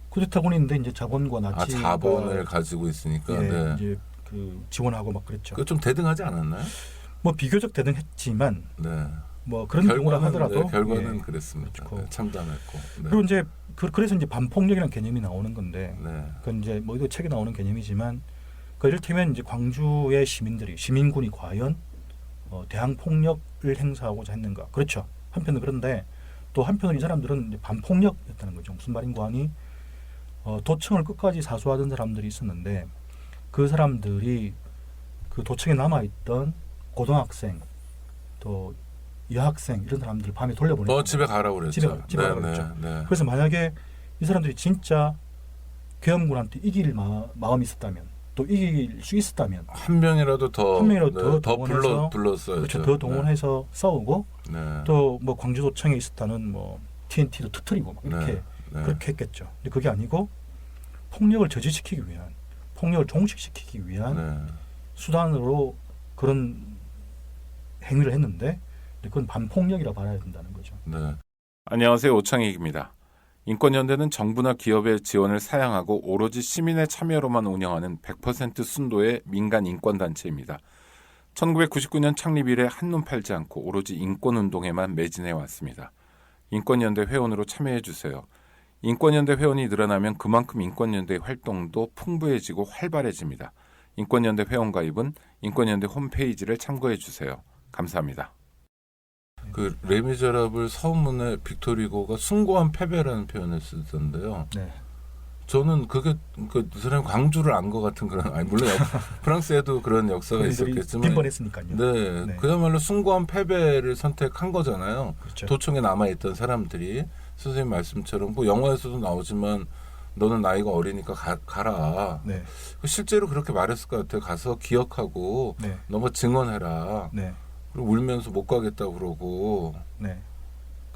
쿠데타군인데 이제 자본과 나치가 자본을 가지고 있으니까. 예, 네. 이제 그 지원하고 막 그랬죠. 그 좀 대등하지 않았나요? 뭐 비교적 대등했지만 네. 뭐 그런 경우라 하더라도 네, 결과는 예, 그랬습니다. 그렇고. 네, 참담했고. 네. 그리고 이제 그래서 이제 반폭력이라는 개념이 나오는 건데 네. 그건 이제 뭐 이거 책에 나오는 개념이지만 그 이를테면 이제 광주의 시민군이 과연 대항 폭력을 행사하고자 했는가? 그렇죠. 한편은 그런데 또 한편으로 이 사람들은 이제 반폭력이었다는 거죠. 무슨 말인고 하니 도청을 끝까지 사수하던 사람들이 있었는데 그 사람들이 그 도청에 남아있던 고등학생 또 여학생 이런 사람들을 밤에 돌려보내고 집에 가라고 그랬죠. 집에 가라고 그랬죠. 네. 그래서 만약에 이 사람들이 진짜 계엄군한테 이길 마음이 있었다면 또 이길 수 있었다면 한 명이라도 더 동원해서 불렀어요. 그렇죠. 더 동원해서 싸우고 네. 또 뭐 광주도청에 있었다는 뭐 TNT도 터뜨리고 막 이렇게 네. 그렇게 했겠죠. 근데 그게 아니고 폭력을 저지시키기 위한 폭력을 종식시키기 위한 네. 수단으로 그런 행위를 했는데 그건 반폭력이라 봐야 된다는 거죠. 네. 안녕하세요. 오창익입니다. 인권연대는 정부나 기업의 지원을 사양하고 오로지 시민의 참여로만 운영하는 100% 순도의 민간 인권단체입니다. 1999년 창립 이래 한눈 팔지 않고 오로지 인권운동에만 매진해 왔습니다. 인권연대 회원으로 참여해 주세요. 인권연대 회원이 늘어나면 그만큼 인권연대의 활동도 풍부해지고 활발해집니다. 인권연대 회원 가입은 인권연대 홈페이지를 참고해 주세요. 감사합니다. 그 레미제라블 서문에 빅토르 후고가 숭고한 패배라는 표현을 쓰던데요. 네. 저는 그게 그 사람 광주를 안 것 같은 그런 물론 프랑스에도 그런 역사가 있었겠지만 빈번했으니까요. 네, 네. 그야말로 숭고한 패배를 선택한 거잖아요. 그렇죠. 도청에 남아있던 사람들이 선생님 말씀처럼 그 영화에서도 나오지만 너는 나이가 어리니까 가라. 네. 실제로 그렇게 말했을 것 같아요. 가서 기억하고 네. 너가 증언해라. 네. 그리고 울면서 못 가겠다고 그러고. 네.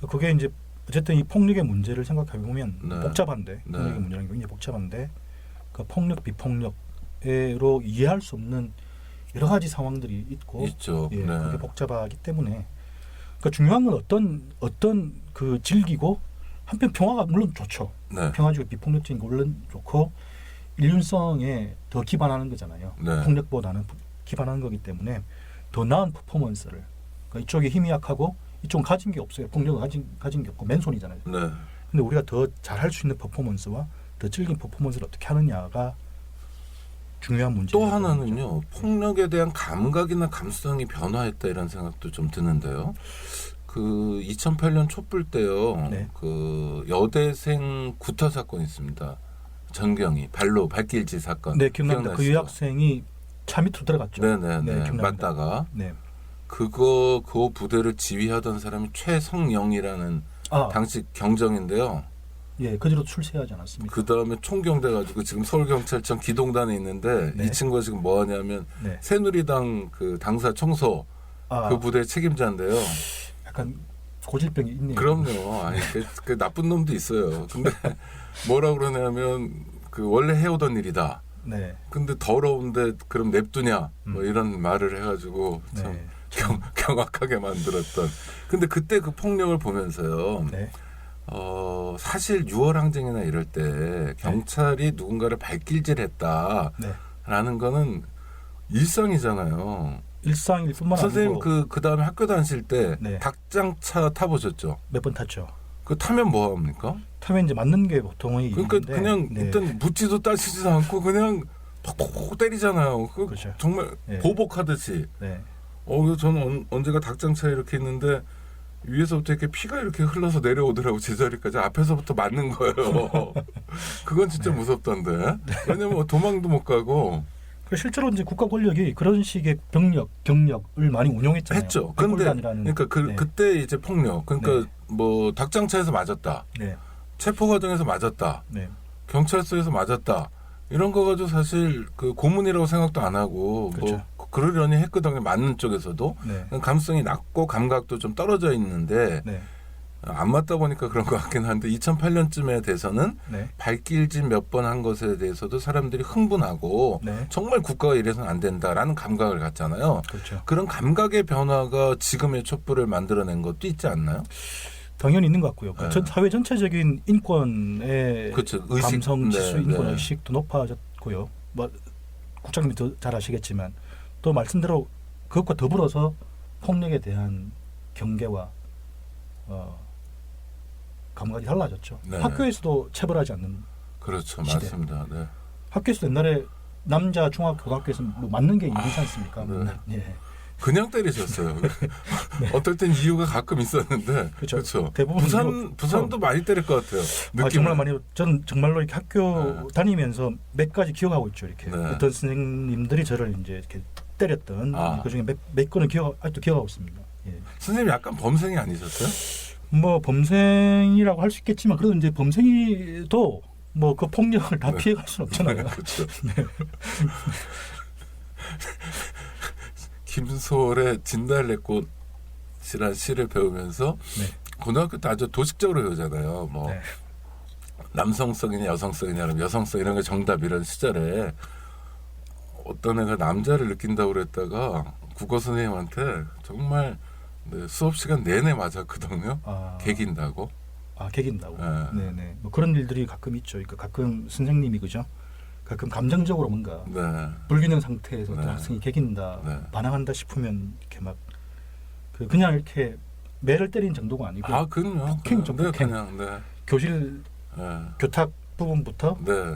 그게 이제 어쨌든 이 폭력의 문제를 생각해 보면 네. 복잡한데 네. 폭력의 문제라는 게 굉장히 복잡한데 그 폭력 비폭력으로 이해할 수 없는 여러 가지 상황들이 있고 있죠. 예, 네. 그게 복잡하기 때문에 그러니까 중요한 건 어떤 그 즐기고 한편 평화가 물론 좋죠. 네. 평화주의 비폭력적인 거 물론 좋고 인륜성에 더 기반하는 거잖아요. 네. 폭력보다는 기반하는 거기 때문에 더 나은 퍼포먼스를 그러니까 이쪽이 힘이 약하고 이쪽은 가진 게 없어요. 폭력은 가진 게 없고 맨손이잖아요. 네. 근데 우리가 더 잘할 수 있는 퍼포먼스와 더 즐긴 퍼포먼스를 어떻게 하느냐가 중요한 문제죠. 또 하나는요. 폭력에 대한 감각이나 감수성이 변화했다 이런 생각도 좀 드는데요. 그 2008년 촛불 때요. 네. 그 여대생 구타 사건 있습니다. 전경이 발길질 사건. 네, 기억납니다. 그 기억나시죠? 여학생이 차 밑으로 들어갔죠. 네네네. 기억납니다. 맞다가 네. 그 부대를 지휘하던 사람이 최성영이라는 당시 경정인데요. 예, 그 뒤로 출세하지 않았습니까? 그 다음에 총경돼 가지고 지금 서울경찰청 기동단에 있는데 네. 이 친구가 지금 뭐 하냐면 네. 새누리당 그 당사 청소 그 부대 책임자인데요. 약간 고질병이 있네요. 그럼요. 아니 그 나쁜 놈도 있어요. 근데 뭐라 그러냐면 그 원래 해오던 일이다. 네. 근데 더러운데 그럼 냅두냐 뭐 이런 말을 해가지고 참 네. 경악하게 만들었던. 근데 그때 그 폭력을 보면서요. 네. 사실 6월 항쟁이나 이럴 때 경찰이 누군가를 발길질했다라는 네. 거는 일상이잖아요. 일상일 뿐만 선생님 아니고 그 다음에 학교 다니실 때 네. 닭장차 타보셨죠? 몇 번 탔죠. 그 타면 뭐 합니까? 타면 이제 맞는 게 보통의 그러니까 일인데 그냥 네. 일단 묻지도 따지지도 않고 그냥 팍팍 때리잖아요. 그렇죠. 정말 네. 보복하듯이. 네. 저는 언제가 닭장차에 이렇게 있는데 위에서부터 이렇게 피가 이렇게 흘러서 내려오더라고 제자리까지 앞에서부터 맞는 거예요. 그건 진짜 네. 무섭던데. 왜냐면 도망도 못 가고. 실제로 이제 국가 권력이 그런 식의 경력을 많이 운용했잖아요. 했죠. 근데 그러니까 네. 그때 이제 폭력. 그러니까 네. 뭐 닭장차에서 맞았다. 네. 체포 과정에서 맞았다. 네. 경찰서에서 맞았다. 이런 거 가지고 사실 그 고문이라고 생각도 안 하고 그렇죠. 뭐 그러려니 했거든요. 맞는 쪽에서도 네. 감수성이 낮고 감각도 좀 떨어져 있는데 네. 안 맞다 보니까 그런 것 같긴 한데 2008년쯤에 돼서는 네. 발길질 몇 번 한 것에 대해서도 사람들이 흥분하고 네. 정말 국가가 이래서는 안 된다라는 감각을 갖잖아요. 그렇죠. 그런 감각의 변화가 지금의 촛불을 만들어낸 것도 있지 않나요? 당연히 있는 것 같고요. 네. 전 사회 전체적인 인권의 그렇죠. 의식. 감성 지수, 네, 인권 네. 의식도 높아졌고요. 뭐 국장님이 더 잘 아시겠지만 또 말씀대로 그것과 더불어서 폭력에 대한 경계와 감각이 달라졌죠. 네. 학교에서도 체벌하지 않는 그렇죠. 시대. 맞습니다. 네. 학교에서 옛날에 남자 중학교 고등학교에서 뭐 맞는 게 일이지 않습니까? 네. 예. 그냥 때리셨어요. 어떨 땐 이유가 가끔 있었는데. 그렇죠. 그렇죠. 대부분 부산도 많이 때릴 것 같아요. 아, 정말 많이. 저는 정말로 이렇게 학교 네. 다니면서 몇 가지 기억하고 있죠. 이렇게 네. 어떤 선생님들이 저를 이제 이렇게 때렸던 아. 그 중에 몇 건을 아직도 기억하고 있습니다. 예. 선생님 약간 범생이 아니셨어요? 뭐 범생이라고 할 수 있겠지만 그래도 이제 범생이도 뭐 그 폭력을 다 네. 피해갈 수는 없잖아요. 그렇죠. 김소월의 진달래꽃이라는 시를 배우면서 네. 고등학교 때 아주 도식적으로 배우잖아요. 뭐 네. 남성성이냐 여성성이냐 그러면 여성성 이런 게 정답 이런 시절에 어떤 애가 남자를 느낀다고 그랬다가 국어 선생님한테 정말 네, 수업 시간 내내 맞았거든요. 아, 개긴다고. 개긴다고. 네. 네네. 뭐 그런 일들이 가끔 있죠. 그러니까 가끔 선생님이 그죠. 가끔 감정적으로 뭔가 네. 불균형 상태에서 네. 어떤 학생이 개긴다, 네. 반항한다 싶으면 이렇게 막 그냥 이렇게 매를 때리는 정도가 아니고 아, 그럼요. 폭행이죠, 네, 폭행. 그냥 네. 교실 네. 교탁 부분부터 네.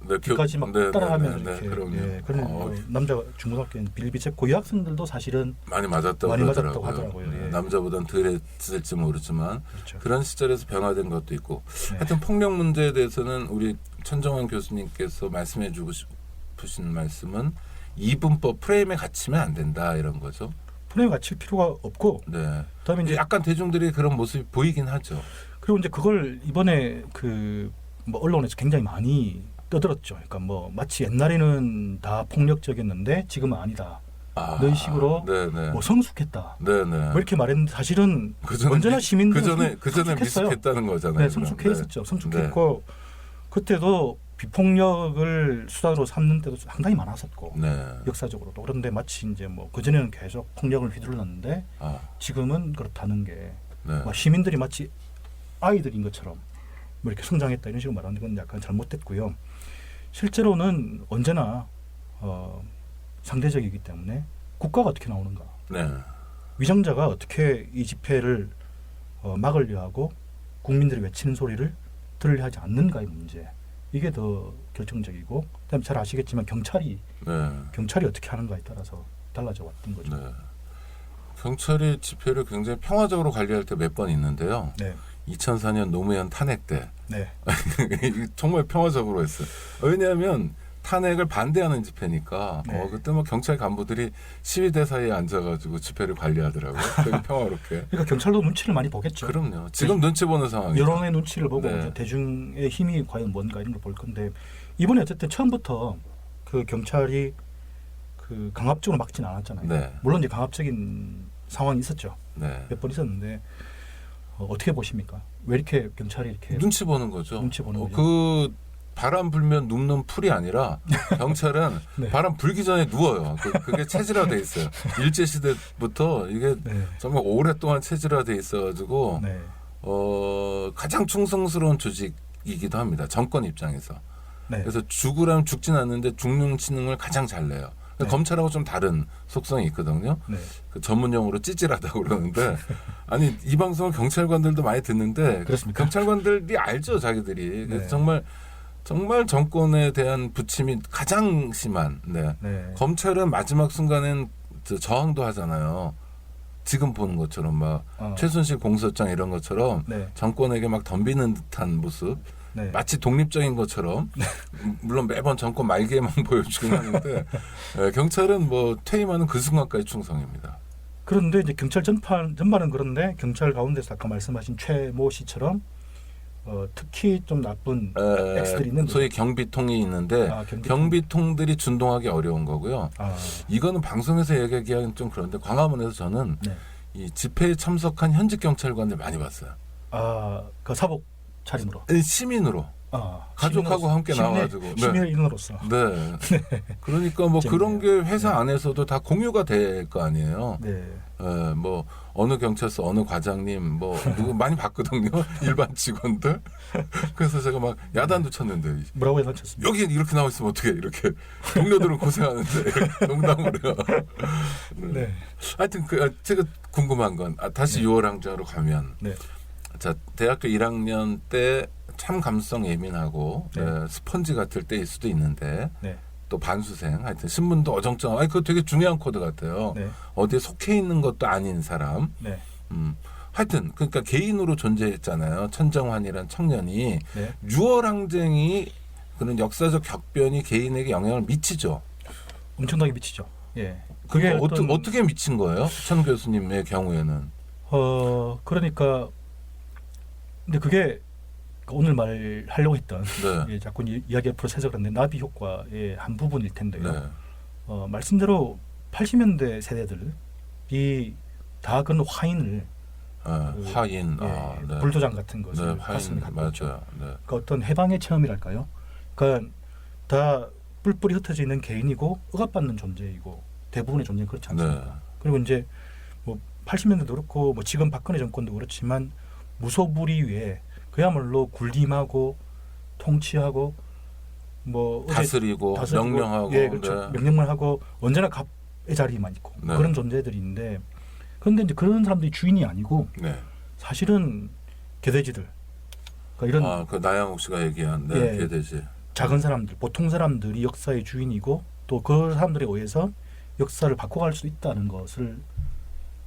네. 까지 막 따라가면서 네, 이렇게 그럼요. 예, 그런 뭐 남자 중고등학교는 빌비책 여학생들도 사실은 많이 맞았다고 많이 맞았다고 그러더라고요. 하더라고요. 예. 남자보단 덜 했을지 모르지만 그렇죠. 그런 시절에서 변화된 것도 있고 네. 하여튼 폭력 문제에 대해서는 우리 천정환 교수님께서 말씀해 주고 싶으신 말씀은 이분법 프레임에 갇히면 안 된다 이런 거죠. 프레임에 갇힐 필요가 없고 네. 그다음에 이제 약간 대중들이 그런 모습이 보이긴 하죠. 그리고 이제 그걸 이번에 그 뭐 언론에서 굉장히 많이 떠들었죠. 그러니까 뭐 마치 옛날에는 다 폭력적이었는데 지금은 아니다. 이런 식으로 네네. 뭐 성숙했다. 네네. 뭐 이렇게 말했는데 사실은 그전에 언제나 시민들은 그 전에 성숙했어요. 미숙했다는 거잖아요. 네, 그럼. 성숙했었죠. 성숙했고 그때도 비폭력을 수단으로 삼는 때도 상당히 많았었고 네. 역사적으로도 그런데 마치 이제 뭐 그전에는 계속 폭력을 휘둘렀는데 아, 지금은 그렇다는 게 네. 뭐 시민들이 마치 아이들인 것처럼 뭐 이렇게 성장했다 이런 식으로 말하는 건 약간 잘못됐고요. 실제로는 언제나 상대적이기 때문에 국가가 어떻게 나오는가, 네. 위정자가 어떻게 이 집회를 막으려 하고 국민들이 외치는 소리를 들으려 하지 않는가의 문제. 이게 더 결정적이고, 그다음에 잘 아시겠지만 경찰이 어떻게 하는가에 따라서 달라져 왔던 거죠. 네. 경찰이 집회를 굉장히 평화적으로 관리할 때 몇 번 있는데요. 네, 2004년 노무현 탄핵 때 네, 정말 평화적으로 했어요. 왜냐하면 탄핵을 반대하는 집회니까 네. 그때 뭐 경찰 간부들이 시위대 사이에 앉아가지고 집회를 관리하더라고요. 되게 평화롭게. 그러니까 경찰도 눈치를 많이 보겠죠. 그럼요. 지금 눈치 보는 상황이죠. 여론의 눈치를 보고 네. 이제 대중의 힘이 과연 뭔가 이런 걸 볼 건데 이번에 어쨌든 처음부터 그 경찰이 그 강압적으로 막지는 않았잖아요. 네. 물론 이제 강압적인 상황이 있었죠. 네. 몇 번 있었는데 어떻게 보십니까? 왜 이렇게 경찰이 이렇게 눈치 보는 거죠. 눈치 보는 거죠. 그 바람 불면 눕는 풀이 아니라 경찰은 네. 바람 불기 전에 누워요. 그게 체질화돼 있어요. 일제 시대부터 이게 네. 정말 오랫동안 체질화돼 있어가지고 네. 가장 충성스러운 조직이기도 합니다. 정권 입장에서. 네. 그래서 죽으라면 죽진 않는데 죽는 치능을 가장 잘 내요. 네. 검찰하고 좀 다른 속성이 있거든요. 네. 그 전문 용어로 찌질하다고 그러는데 아니 이 방송을 경찰관들도 많이 듣는데 그렇습니까? 경찰관들이 알죠 자기들이. 그래서 네. 정말 정권에 대한 부침이 가장 심한. 네. 네. 검찰은 마지막 순간엔 저항도 하잖아요. 지금 보는 것처럼 막 최순실 공소장 이런 것처럼 네. 정권에게 막 덤비는 듯한 모습. 네. 마치 독립적인 것처럼 물론 매번 정권 말기에만 보여주긴 하는데 경찰은 뭐 퇴임하는 그 순간까지 충성입니다. 그런데 이제 경찰 전반은 그런데 경찰 가운데서 아까 말씀하신 최모 씨처럼 특히 좀 나쁜 X들이 있는데 소위 경비통이 있는데 경비통. 경비통들이 준동하기 어려운 거고요. 아, 이거는 방송에서 얘기하기는 좀 그런데 광화문에서 저는 네. 이 집회에 참석한 현직 경찰관들 많이 봤어요. 그 사복 차림으로. 시민으로. 아, 가족하고 함께 나와가지고. 시민인으로서. 네. 그러니까 뭐 그런 게 회사 안에서도 다 공유가 될 거 아니에요. 네. 뭐 어느 경찰서 어느 과장님 뭐 누구 많이 봤거든요. 일반 직원들. 그래서 제가 막 야단도 쳤는데 뭐라고 해서 쳤습니까? 여기 이렇게 나와 있으면 어떻게 이렇게 동료들은 고생하는데 이렇게 농담으로요. 네. 하여튼 제가 궁금한 건 다시 네. 6월 항쟁으로 가면 네. 자 대학교 1학년 때 참 감성 예민하고 네. 스펀지 같을 때일 수도 있는데 네. 또 반수생 하여튼 신문도 어정쩡 그거 되게 중요한 코드 같아요. 네. 어디에 속해 있는 것도 아닌 사람. 네. 하여튼 그러니까 개인으로 존재했잖아요. 천정환이란 청년이 네. 6월 항쟁이 그런 역사적 격변이 개인에게 영향을 미치죠. 엄청나게 미치죠. 예. 그게 어떤- 어떻게 미친 거예요? 천 교수님의 경우에는. 그러니까 근데 그게 오늘 말하려고 했던 네. 예, 자꾸 이야기 앞으로 새서 그런데 나비 효과의 한 부분일 텐데요. 네. 말씀대로 80년대 세대들이 다 그런 화인을 화인. 예, 네. 불도장 같은 것을 네, 가슴에 화인 갖고 있죠. 맞아요. 네. 그러니까 어떤 해방의 체험이랄까요? 그러니까 다 뿔뿔이 흩어져 있는 개인이고 억압받는 존재이고 대부분의 존재는 그렇지 않습니까? 네. 그리고 이제 뭐 80년대도 그렇고 뭐 지금 박근혜 정권도 그렇지만 무소불위 위에 그야말로 군림하고 통치하고 뭐 다스리고 명령하고 예, 그렇죠. 네. 명령만 하고 언제나 갑의 자리에만 있고 네. 그런 존재들인데 그런데 이제 그런 사람들이 주인이 아니고 네. 사실은 개돼지들 그러니까 이런 그 나양욱 씨가 얘기한 예. 개돼지. 작은 사람들, 보통 사람들이 역사의 주인이고 또 그 사람들에 의해서 역사를 바꿔갈 수 있다는 것을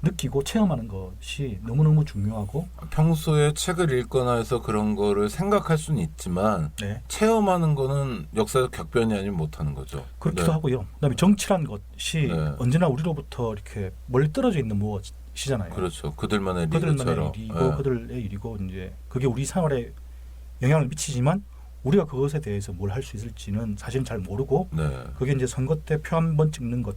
느끼고 체험하는 것이 너무너무 중요하고 평소에 책을 읽거나 해서 그런 거를 생각할 수는 있지만 네. 체험하는 거는 역사적 격변이 아니면 못하는 거죠. 그렇기도 네. 하고요. 그다음에 정치란 것이 네. 언제나 우리로부터 이렇게 멀리 떨어져 있는 무엇이잖아요. 그렇죠. 그들만의 그들만의 리그처럼. 일이고 네. 그들의 일이고 이제 그게 우리 생활에 영향을 미치지만 우리가 그것에 대해서 뭘 할 수 있을지는 사실은 잘 모르고 네. 그게 이제 선거 때 표 한 번 찍는 것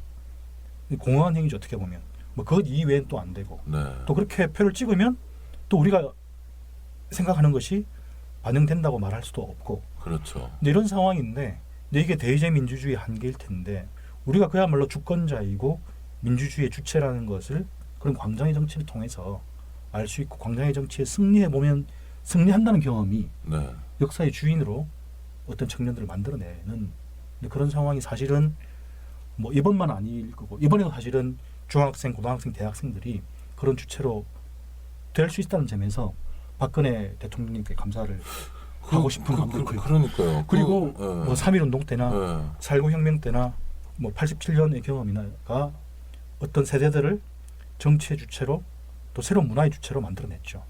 공허한 행위죠. 어떻게 보면 뭐 그것 이외엔 또 안 되고 네. 또 그렇게 표를 찍으면 또 우리가 생각하는 것이 반영된다고 말할 수도 없고 그렇죠. 근데 이런 상황인데 근데 이게 대의제 민주주의 한계일 텐데 우리가 그야말로 주권자이고 민주주의의 주체라는 것을 그런 광장의 정치를 통해서 알 수 있고 광장의 정치에 승리해 보면 승리한다는 경험이 네. 역사의 주인으로 어떤 청년들을 만들어내는 근데 그런 상황이 사실은 뭐 이번만 아닐 거고 이번에도 사실은 중학생, 고등학생, 대학생들이 그런 주체로 될 수 있다는 점에서 박근혜 대통령님께 감사를 하고 싶은 마음도 있고요. 그러니까요. 그리고 네. 뭐 3.1운동 때나 네. 4.19 혁명 때나 뭐 87년의 경험이나가 어떤 세대들을 정치의 주체로 또 새로운 문화의 주체로 만들어냈죠.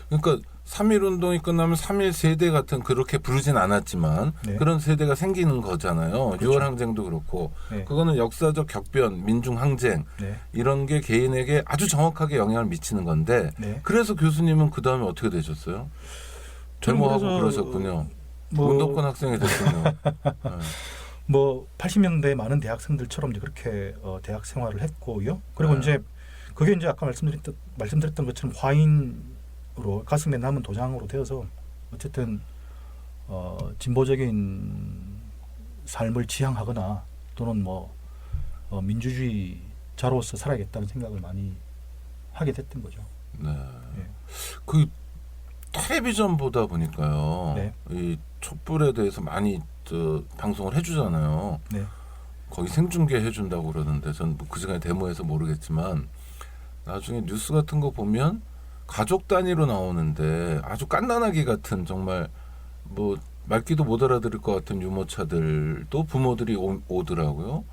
그러니까 3.1 운동이 끝나면 3.1 세대 같은 그렇게 부르진 않았지만 네. 그런 세대가 생기는 거잖아요. 그렇죠. 6월 항쟁도 그렇고 네. 그거는 역사적 격변, 민중 항쟁 네. 이런 게 개인에게 아주 정확하게 영향을 미치는 건데 네. 그래서 교수님은 그 다음에 어떻게 되셨어요? 데모하고 그래서 그러셨군요. 뭐 운동권 학생이 됐군요. 네. 뭐 80년대 많은 대학생들처럼 이제 그렇게 대학 생활을 했고요. 그리고 네. 이제 그게 이제 아까 말씀드렸던 것처럼 화인으로 가슴에 남은 도장으로 되어서 어쨌든 진보적인 삶을 지향하거나 또는 뭐 민주주의자로서 살아야겠다는 생각을 많이 하게 됐던 거죠. 네. 예. 그 텔레비전 보다 보니까요. 네. 이 촛불에 대해서 많이 방송을 해주잖아요. 네. 거기 생중계 해준다고 그러는데 전 그 시간에 데모해서 모르겠지만 나중에 뉴스 같은 거 보면 가족 단위로 나오는데 아주 깐난아기 같은 정말 뭐 말귀도 못 알아들을 것 같은 유모차들도 부모들이 오더라고요.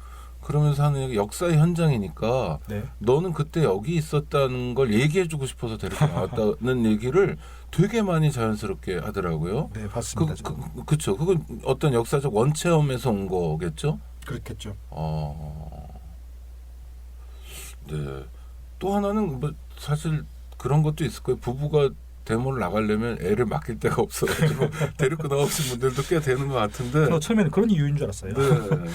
그러면서 하는 얘기 역사의 현장이니까 네. 너는 그때 여기 있었다는 걸 얘기해주고 싶어서 데리고 나왔다는 얘기를 되게 많이 자연스럽게 하더라고요. 네, 봤습니다. 그쵸. 그건 어떤 역사적 원체험에서 온 거겠죠? 그렇겠죠. 네. 또 하나는 뭐 사실 그런 것도 있을 거예요. 부부가 데모를 나가려면 애를 맡길 데가 없어가지고 데리고 나오신 분들도 꽤 되는 것 같은데. 저 처음에는 그런 이유인 줄 알았어요. 네.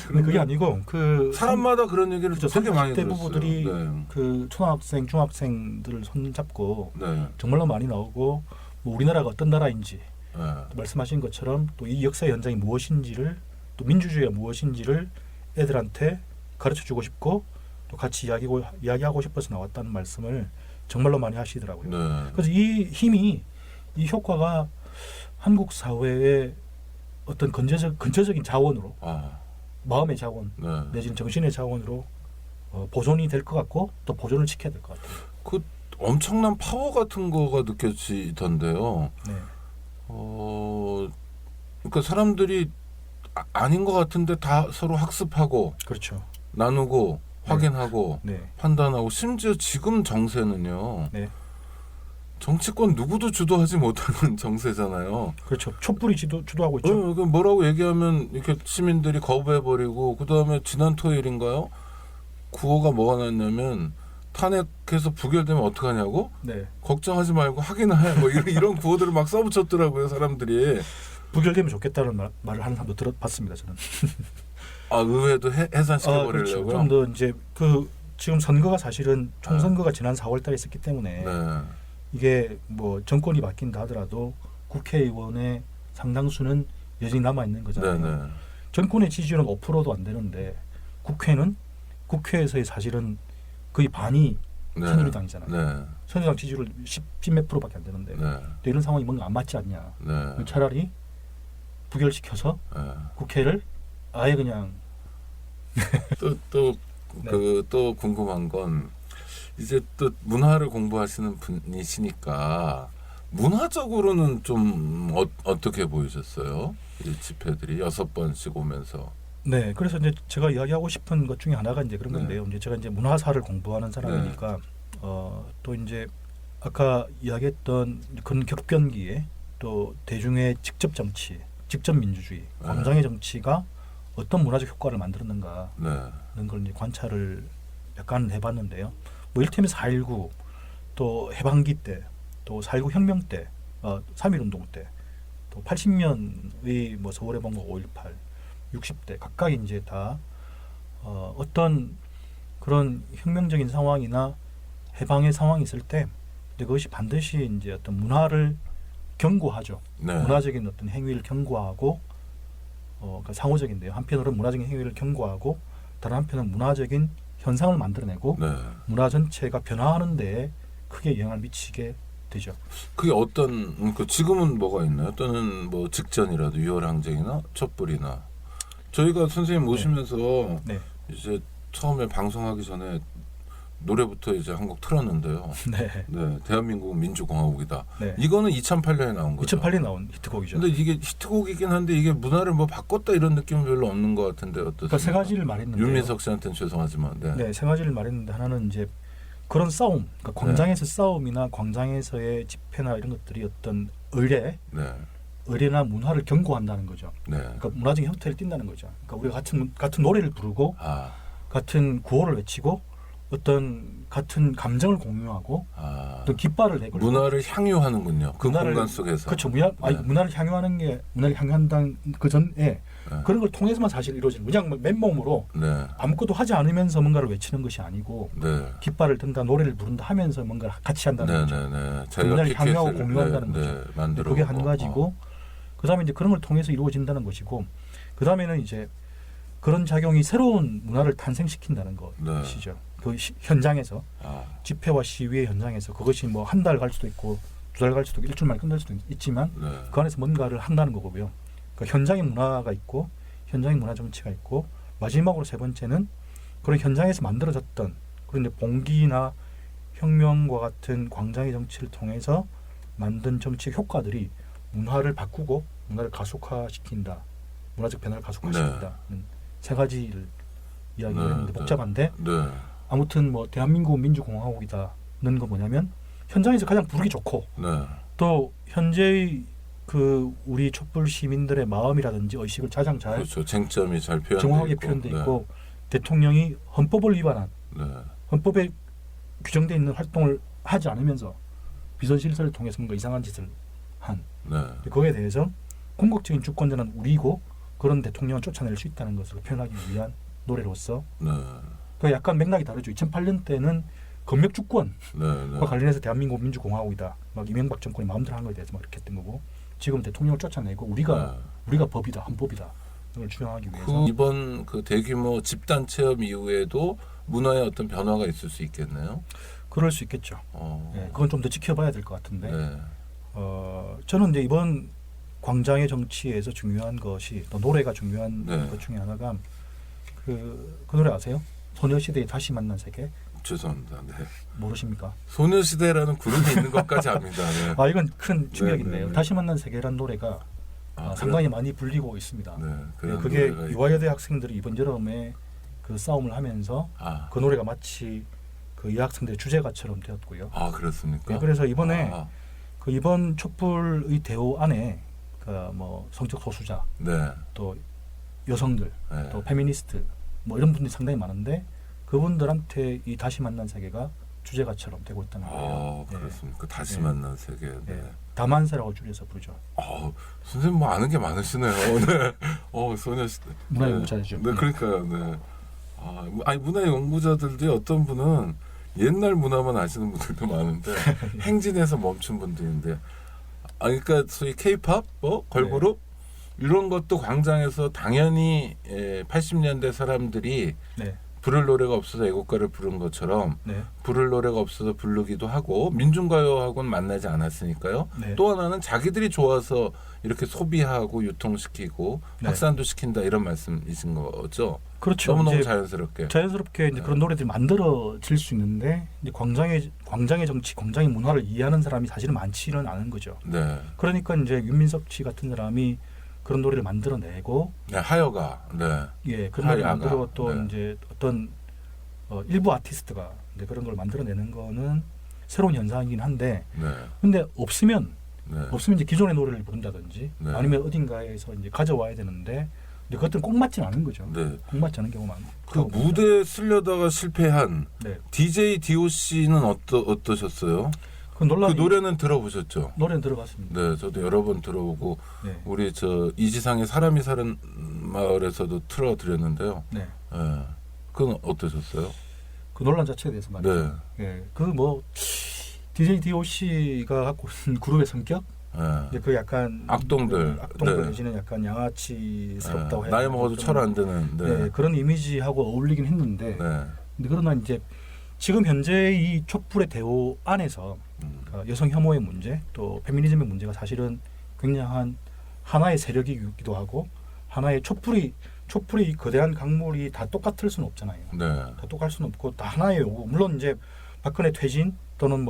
근데 그게 아니고 그 사람마다 그런 얘기를 그렇죠. 되게 많이 30대 들었어요. 부부들이 네. 그 초등학생, 중학생들을 손잡고 네. 정말로 많이 나오고 뭐 우리나라가 어떤 나라인지 네. 또 말씀하신 것처럼 또 이 역사의 현장이 무엇인지를 또 민주주의가 무엇인지를 애들한테 가르쳐주고 싶고 또 같이 이야기하고 싶어서 나왔다는 말씀을 정말로 많이 하시더라고요. 네. 그래서 이 힘이 이 효과가 한국 사회의 어떤 근처적인 자원으로 아, 마음의 자원 네. 내지는 정신의 자원으로 보존이 될 것 같고 또 보존을 시켜야 될 것 같아요. 그 엄청난 파워 같은 거가 느껴지던데요. 네. 그러니까 사람들이 아닌 것 같은데 다 서로 학습하고 그렇죠. 나누고 확인하고 네. 판단하고 심지어 지금 정세는요. 네. 정치권 누구도 주도하지 못하는 정세잖아요. 그렇죠. 촛불이 주도하고 있죠. 그 뭐라고 얘기하면 이렇게 시민들이 거부해버리고 그 다음에 지난 토요일인가요? 구호가 뭐가 났냐면 탄핵해서 부결되면 어떡하냐고? 네. 걱정하지 말고 확인해. 뭐 이런 구호들을 막 써붙였더라고요, 사람들이. 부결되면 좋겠다는 말을 하는 사람도 들어봤습니다. 저는. 아, 의회도 해산시켜버리려고요? 그렇죠. 좀 더 이제 그 지금 선거가 사실은 총선거가 지난 4월달에 있었기 때문에 네. 이게 뭐 정권이 바뀐다 하더라도 국회의원의 상당수는 여전히 남아 있는 거잖아요. 네네. 정권의 지지율은 5%도 안 되는데 국회에서의 사실은 거의 반이 네. 새누리당이잖아요. 네. 새누리당 지지율 10몇 프로밖에 안 되는데 네. 또 이런 상황이 뭔가 안 맞지 않냐. 네. 차라리 부결시켜서 네. 국회를 아예 그냥 또 궁금한 건 이제 또 문화를 공부하시는 분이시니까 문화적으로는 좀 어떻게 보이셨어요? 이 집회들이 6번씩 오면서. 네, 그래서 이제 제가 이야기하고 싶은 것 중에 하나가 이제 그런 네. 건데요. 이제 제가 이제 문화사를 공부하는 사람이니까 또 이제 아까 이야기했던 그런 격변기에 또 대중의 직접 정치, 직접 민주주의, 네. 광장의 정치가 어떤 문화적 효과를 만들었는가 네. 하는 걸 이제 관찰을 약간 해봤는데요. 뭐 이를테면 4.19, 또 해방기 때, 또 4.19 혁명 때, 3.1 운동 때, 또 80년의 뭐 서울의 봉화 5.18, 60대 각각 이제 다 어떤 그런 혁명적인 상황이나 해방의 상황이 있을 때 그것이 반드시 이제 어떤 문화를 경고하죠. 네. 문화적인 어떤 행위를 경고하고 그러니까 상호적인데요. 한편으로는 문화적인 행위를 경고하고 다른 한편은 문화적인 현상을 만들어내고 네. 문화 전체가 변화하는 데에 크게 영향을 미치게 되죠. 그게 어떤 지금은 뭐가 있나요? 또는 뭐 직전이라도 6월 항쟁이나 촛불이나 저희가 선생님 오시면서 네. 이제 처음에 방송하기 전에 노래부터 이제 한 곡 틀었는데요. 네. 네, 대한민국은 민주공화국이다. 네. 이거는 2008년에 나온 거죠. 2008년에 나온 히트곡이죠. 근데 이게 히트곡이긴 한데 이게 문화를 뭐 바꿨다 이런 느낌은 별로 없는 것 같은데 어떠세요? 그러니까 세 가지를 말했는데요. 윤민석 씨한테는 죄송하지만, 네, 네, 세 가지를 말했는데 하나는 이제 그런 싸움, 그러니까 광장에서 싸움이나 광장에서의 집회나 이런 것들이 어떤 의례나 문화를 경고한다는 거죠. 네, 그러니까 문화적인 형태를 띈다는 거죠. 그러니까 우리가 같은 노래를 부르고 아, 같은 구호를 외치고 어떤 같은 감정을 공유하고 어떤 깃발을 내고 문화를 향유하는군요. 그 공간 속에서. 그렇죠. 문화를 향유하는 게 문화를 향유한다는 그 전에 그런 걸 통해서만 사실 이루어지는 그냥 맨몸으로 네, 아무것도 하지 않으면서 뭔가를 외치는 것이 아니고 네, 깃발을 든다 노래를 부른다 하면서 뭔가를 같이 한다는 거죠. 네. 문화를 향유하고 공유한다는 거죠. 만들어. 그게 한 가지고 그다음에 이제 그런 걸 통해서 이루어진다는 것이고 그다음에는 이제 그런 작용이 새로운 문화를 탄생시킨다는 것이죠. 그 현장에서 집회와 시위의 현장에서 그것이 뭐 한 달 갈 수도 있고 2달 갈 수도 있고 일주일 만에 끝날 수도 있지만 그 안에서 뭔가를 한다는 거고요. 그러니까 현장의 문화가 있고 현장의 문화 정치가 있고 마지막으로 세 번째는 그런 현장에서 만들어졌던 그런 이제 봉기나 혁명과 같은 광장의 정치를 통해서 만든 정치의 효과들이 문화를 바꾸고 문화를 가속화시킨다. 문화적 변화를 가속화시킨다. 세 가지를 이야기를 했는데 복잡한데 아무튼 뭐 대한민국은 민주공화국이다는 거 뭐냐면 현장에서 가장 부르기 좋고 또 현재의 그 우리 촛불 시민들의 마음이라든지 의식을 가장 잘 그렇죠. 쟁점이 잘 표현돼 정확하게 있고. 표현돼 있고 대통령이 헌법을 위반한 헌법에 규정되어 있는 활동을 하지 않으면서 비서실세를 통해서 뭔가 이상한 짓을 한 네. 거기에 대해서 궁극적인 주권자는 우리고 그런 대통령을 쫓아낼 수 있다는 것을 표현하기 위한 노래로서 네. 그 약간 맥락이 다르죠. 2008년 때는 검역 주권과 네. 네. 관련해서 대한민국 민주공화국이다. 막 이명박 정권이 마음대로 한 거에 대해서 막 이렇게 했던 거고 지금 대통령을 쫓아내고 우리가 법이다, 헌법이다. 이걸 주장하기 위해서 이번 그 대규모 집단 체험 이후에도 문화에 어떤 변화가 있을 수 있겠네요. 그럴 수 있겠죠. 예, 그건 좀 더 지켜봐야 될 것 같은데 네. 저는 이제 이번 광장의 정치에서 중요한 것이 또 노래가 중요한 네. 것 중에 하나가 그 노래 아세요? 소녀시대의 다시 만난 세계 죄송합니다. 네. 모르십니까? 소녀시대라는 그룹이 있는 것까지 압니다. 네. 아 이건 큰 충격이네요. 네, 네. 다시 만난 세계란 노래가 상당히 많이 불리고 있습니다. 네. 네, 그게 유아여대 학생들이 이번 여름에 그 싸움을 하면서 그 노래가 마치 그 여학생들의 주제가처럼 되었고요. 아 그렇습니까? 네, 그래서 이번에 그 이번 촛불의 대호 안에 그 뭐 성적 소수자, 네. 또 여성들, 네. 또 페미니스트 뭐 이런 분들이 상당히 많은데 그분들한테 이 다시 만난 세계가 주제가처럼 되고 있다는 거예요. 그렇습니까? 다시 네. 만난 세계. 네. 네. 다만세라고 줄여서 부르죠. 선생님 뭐 아는 게 많으시네요. 네. 소녀시대. 문화의 연구자죠. 네, 그러니까요. 네. 아니 문화 연구자들도 어떤 분은 옛날 문화만 아시는 분들도 많은데 행진에서 멈춘 분들인데, 그러니까 소위 K-팝, 걸그룹 이런 것도 광장에서 당연히 80년대 사람들이 네. 부를 노래가 없어서 애국가를 부른 것처럼 네. 부를 노래가 없어서 부르기도 하고 민중가요하고는 만나지 않았으니까요. 네. 또 하나는 자기들이 좋아서 이렇게 소비하고 유통시키고 네. 확산도 시킨다 이런 말씀이신 거죠. 그렇죠. 너무너무 이제 자연스럽게. 자연스럽게 이제 그런 노래들이 만들어질 수 있는데 이제 광장의 정치, 광장의 문화를 이해하는 사람이 사실은 많지는 않은 거죠. 네. 그러니까 이제 윤민석 씨 같은 사람이 그런 노래를 만들어내고 네, 하여가. 네. 예, 그런 노래를 하여가. 만들어 또 네. 이제 어떤 일부 아티스트가 이제 그런 걸 만들어내는 거는 새로운 현상이긴 한데 네. 근데 없으면 네. 이제 기존의 노래를 부른다든지 네. 아니면 어딘가에서 이제 가져와야 되는데 근데 그것들은 꼭 맞지는 않은 거죠. 네. 꼭 맞지 않은 경우가 많고 그 무대에 쓰려다가 실패한 네. DJ DOC는 어떠셨어요? 그 논란이 그 노래는 들어보셨죠? 노래는 들어봤습니다. 네, 저도 여러 번 들어보고 네. 우리 이지상의 사람이 사는 마을에서도 틀어드렸는데요. 네. 네. 그건 어떠셨어요? 그 논란 자체에 대해서 말이죠. 네. 예. 그 뭐 DJ DOC가 갖고 있는 그룹의 성격, 네. 그 약간 악동들. 네. 내지는 약간 양아치스럽다고 해야 나이 되나? 먹어도 철 안 드는. 네. 네, 그런 이미지하고 어울리긴 했는데, 네. 근데 그러나 이제 지금 현재 이 촛불의 대호 안에서 여성 혐오의 문제, 또 페미니즘의 문제가 사실은 굉장한 하나의 세력이기도 하고 하나의 촛불이 거대한 강물이 다 똑같을 수는 없잖아요. 네. 다 똑같을 수는 없고 다 하나의 요구. 물론 이제 박근혜 퇴진 또는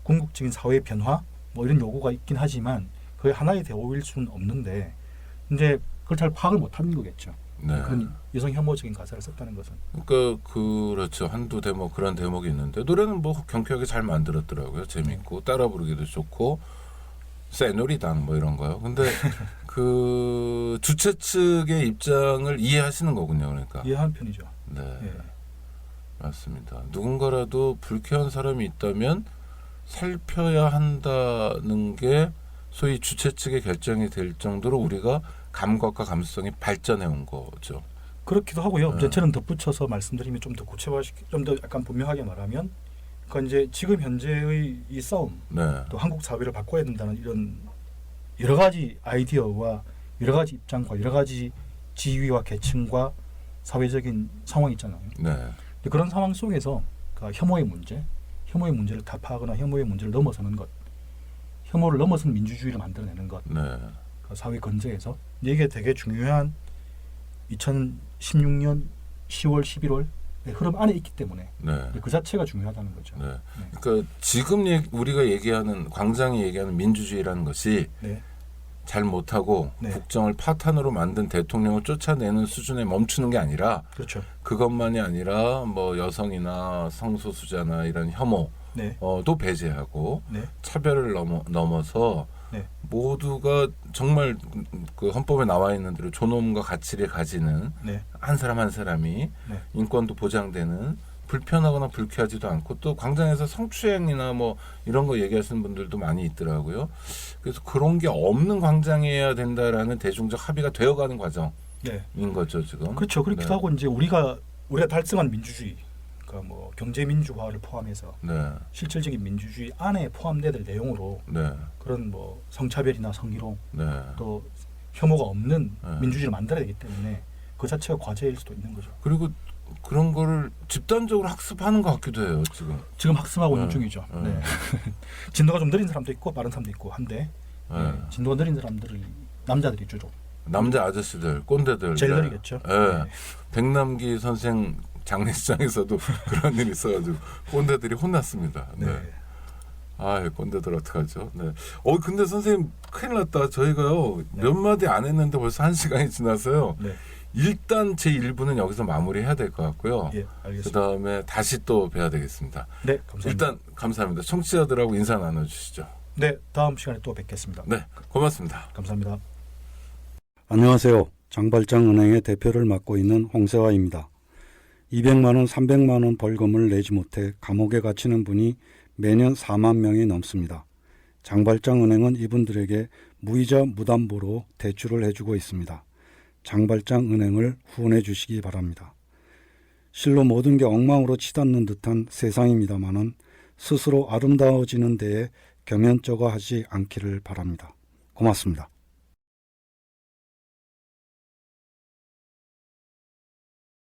궁극적인 사회 변화 뭐 이런 요구가 있긴 하지만 그게 하나의 대오일 수는 없는데 이제 그걸 잘 파악을 못하는 거겠죠. 네. 그런 여성 혐오적인 가사를 썼다는 것은. 그러니까 그렇죠. 한두 대목 그런 대목이 있는데 노래는 뭐 경쾌하게 잘 만들었더라고요. 재밌고 따라 부르기도 좋고 새누리당 뭐 이런 거요. 근데 그 주최 측의 입장을 이해하시는 거군요. 그러니까. 이해하는 편이죠. 네. 예. 맞습니다. 누군가라도 불쾌한 사람이 있다면 살펴야 한다는 게 소위 주최 측의 결정이 될 정도로 우리가 감각과 감수성이 발전해 온 거죠. 그렇기도 하고요. 네. 이제 저는 덧붙여서 말씀드리면 좀 더 좀 더 약간 분명하게 말하면, 그러니까 이제 지금 현재의 이 싸움, 네. 또 한국 사회를 바꿔야 된다는 이런 여러 가지 아이디어와 여러 가지 입장과 여러 가지 지위와 계층과 사회적인 상황이 있잖아요. 네. 근데 그런 상황 속에서 그러니까 혐오의 문제를 타파하거나 혐오의 문제를 넘어서는 것, 혐오를 넘어선 민주주의를 만들어내는 것, 네. 그 사회 건재에서 이게 되게 중요한 2016년 10월, 11월 흐름 안에 있기 때문에 네. 그 자체가 중요하다는 거죠. 네. 그러니까 지금 우리가 얘기하는 광장이 얘기하는 민주주의라는 것이 네. 잘 못하고 네. 국정을 파탄으로 만든 대통령을 쫓아내는 수준에 멈추는 게 아니라 그렇죠. 그것만이 아니라 뭐 여성이나 성소수자나 이런 혐오도 네. 배제하고 네. 차별을 넘어서 네. 모두가 정말 그 헌법에 나와 있는 대로 존엄과 가치를 가지는 네. 한 사람 한 사람이 네. 인권도 보장되는 불편하거나 불쾌하지도 않고 또 광장에서 성추행이나 뭐 이런 거 얘기하시는 분들도 많이 있더라고요. 그래서 그런 게 없는 광장이어야 된다라는 대중적 합의가 되어가는 과정인 네. 거죠 지금. 그렇죠. 그렇기도 네. 하고 이제 우리가 달성한 민주주의, 그러니까 뭐 경제 민주화를 포함해서 네. 실질적인 민주주의 안에 포함돼야 될 내용으로 네. 그런 뭐 성차별이나 성희롱 네. 또 혐오가 없는 네. 민주주의를 만들어야 되기 때문에 그 자체가 과제일 수도 있는 거죠. 그리고 그런 거를 집단적으로 학습하는 것 같기도 해요 지금 학습하고 있는 네. 중이죠. 네. 네. 진도가 좀 느린 사람도 있고 빠른 사람도 있고 한데 네. 네. 진도가 느린 사람들이 남자들이 주로 남자 아저씨들 꼰대들 제일 네. 느리겠죠. 네. 네. 백남기 선생 장례식장에서도 그런 일이 있어가지고 꼰대들이 혼났습니다. 네. 네. 아, 꼰대들 어떡하죠? 네. 근데 선생님 큰일 났다. 저희가요 네. 몇 마디 안 했는데 벌써 1시간이 지나서요. 네. 일단 제 1부는 여기서 마무리해야 될 것 같고요. 예, 그 알겠습니다. 다음에 다시 또 뵈야 되겠습니다. 네, 감사합니다. 일단 감사합니다. 청취자들하고 인사 나눠주시죠. 네, 다음 시간에 또 뵙겠습니다. 네, 고맙습니다. 감사합니다. 안녕하세요. 장발장은행의 대표를 맡고 있는 홍세화입니다. 200만 원, 300만 원 벌금을 내지 못해 감옥에 갇히는 분이 매년 4만 명이 넘습니다. 장발장은행은 이분들에게 무이자 무담보로 대출을 해주고 있습니다. 장발장은행을 후원해 주시기 바랍니다. 실로 모든 게 엉망으로 치닫는 듯한 세상입니다마는 스스로 아름다워지는 데에 경연쩍어 하지 않기를 바랍니다. 고맙습니다.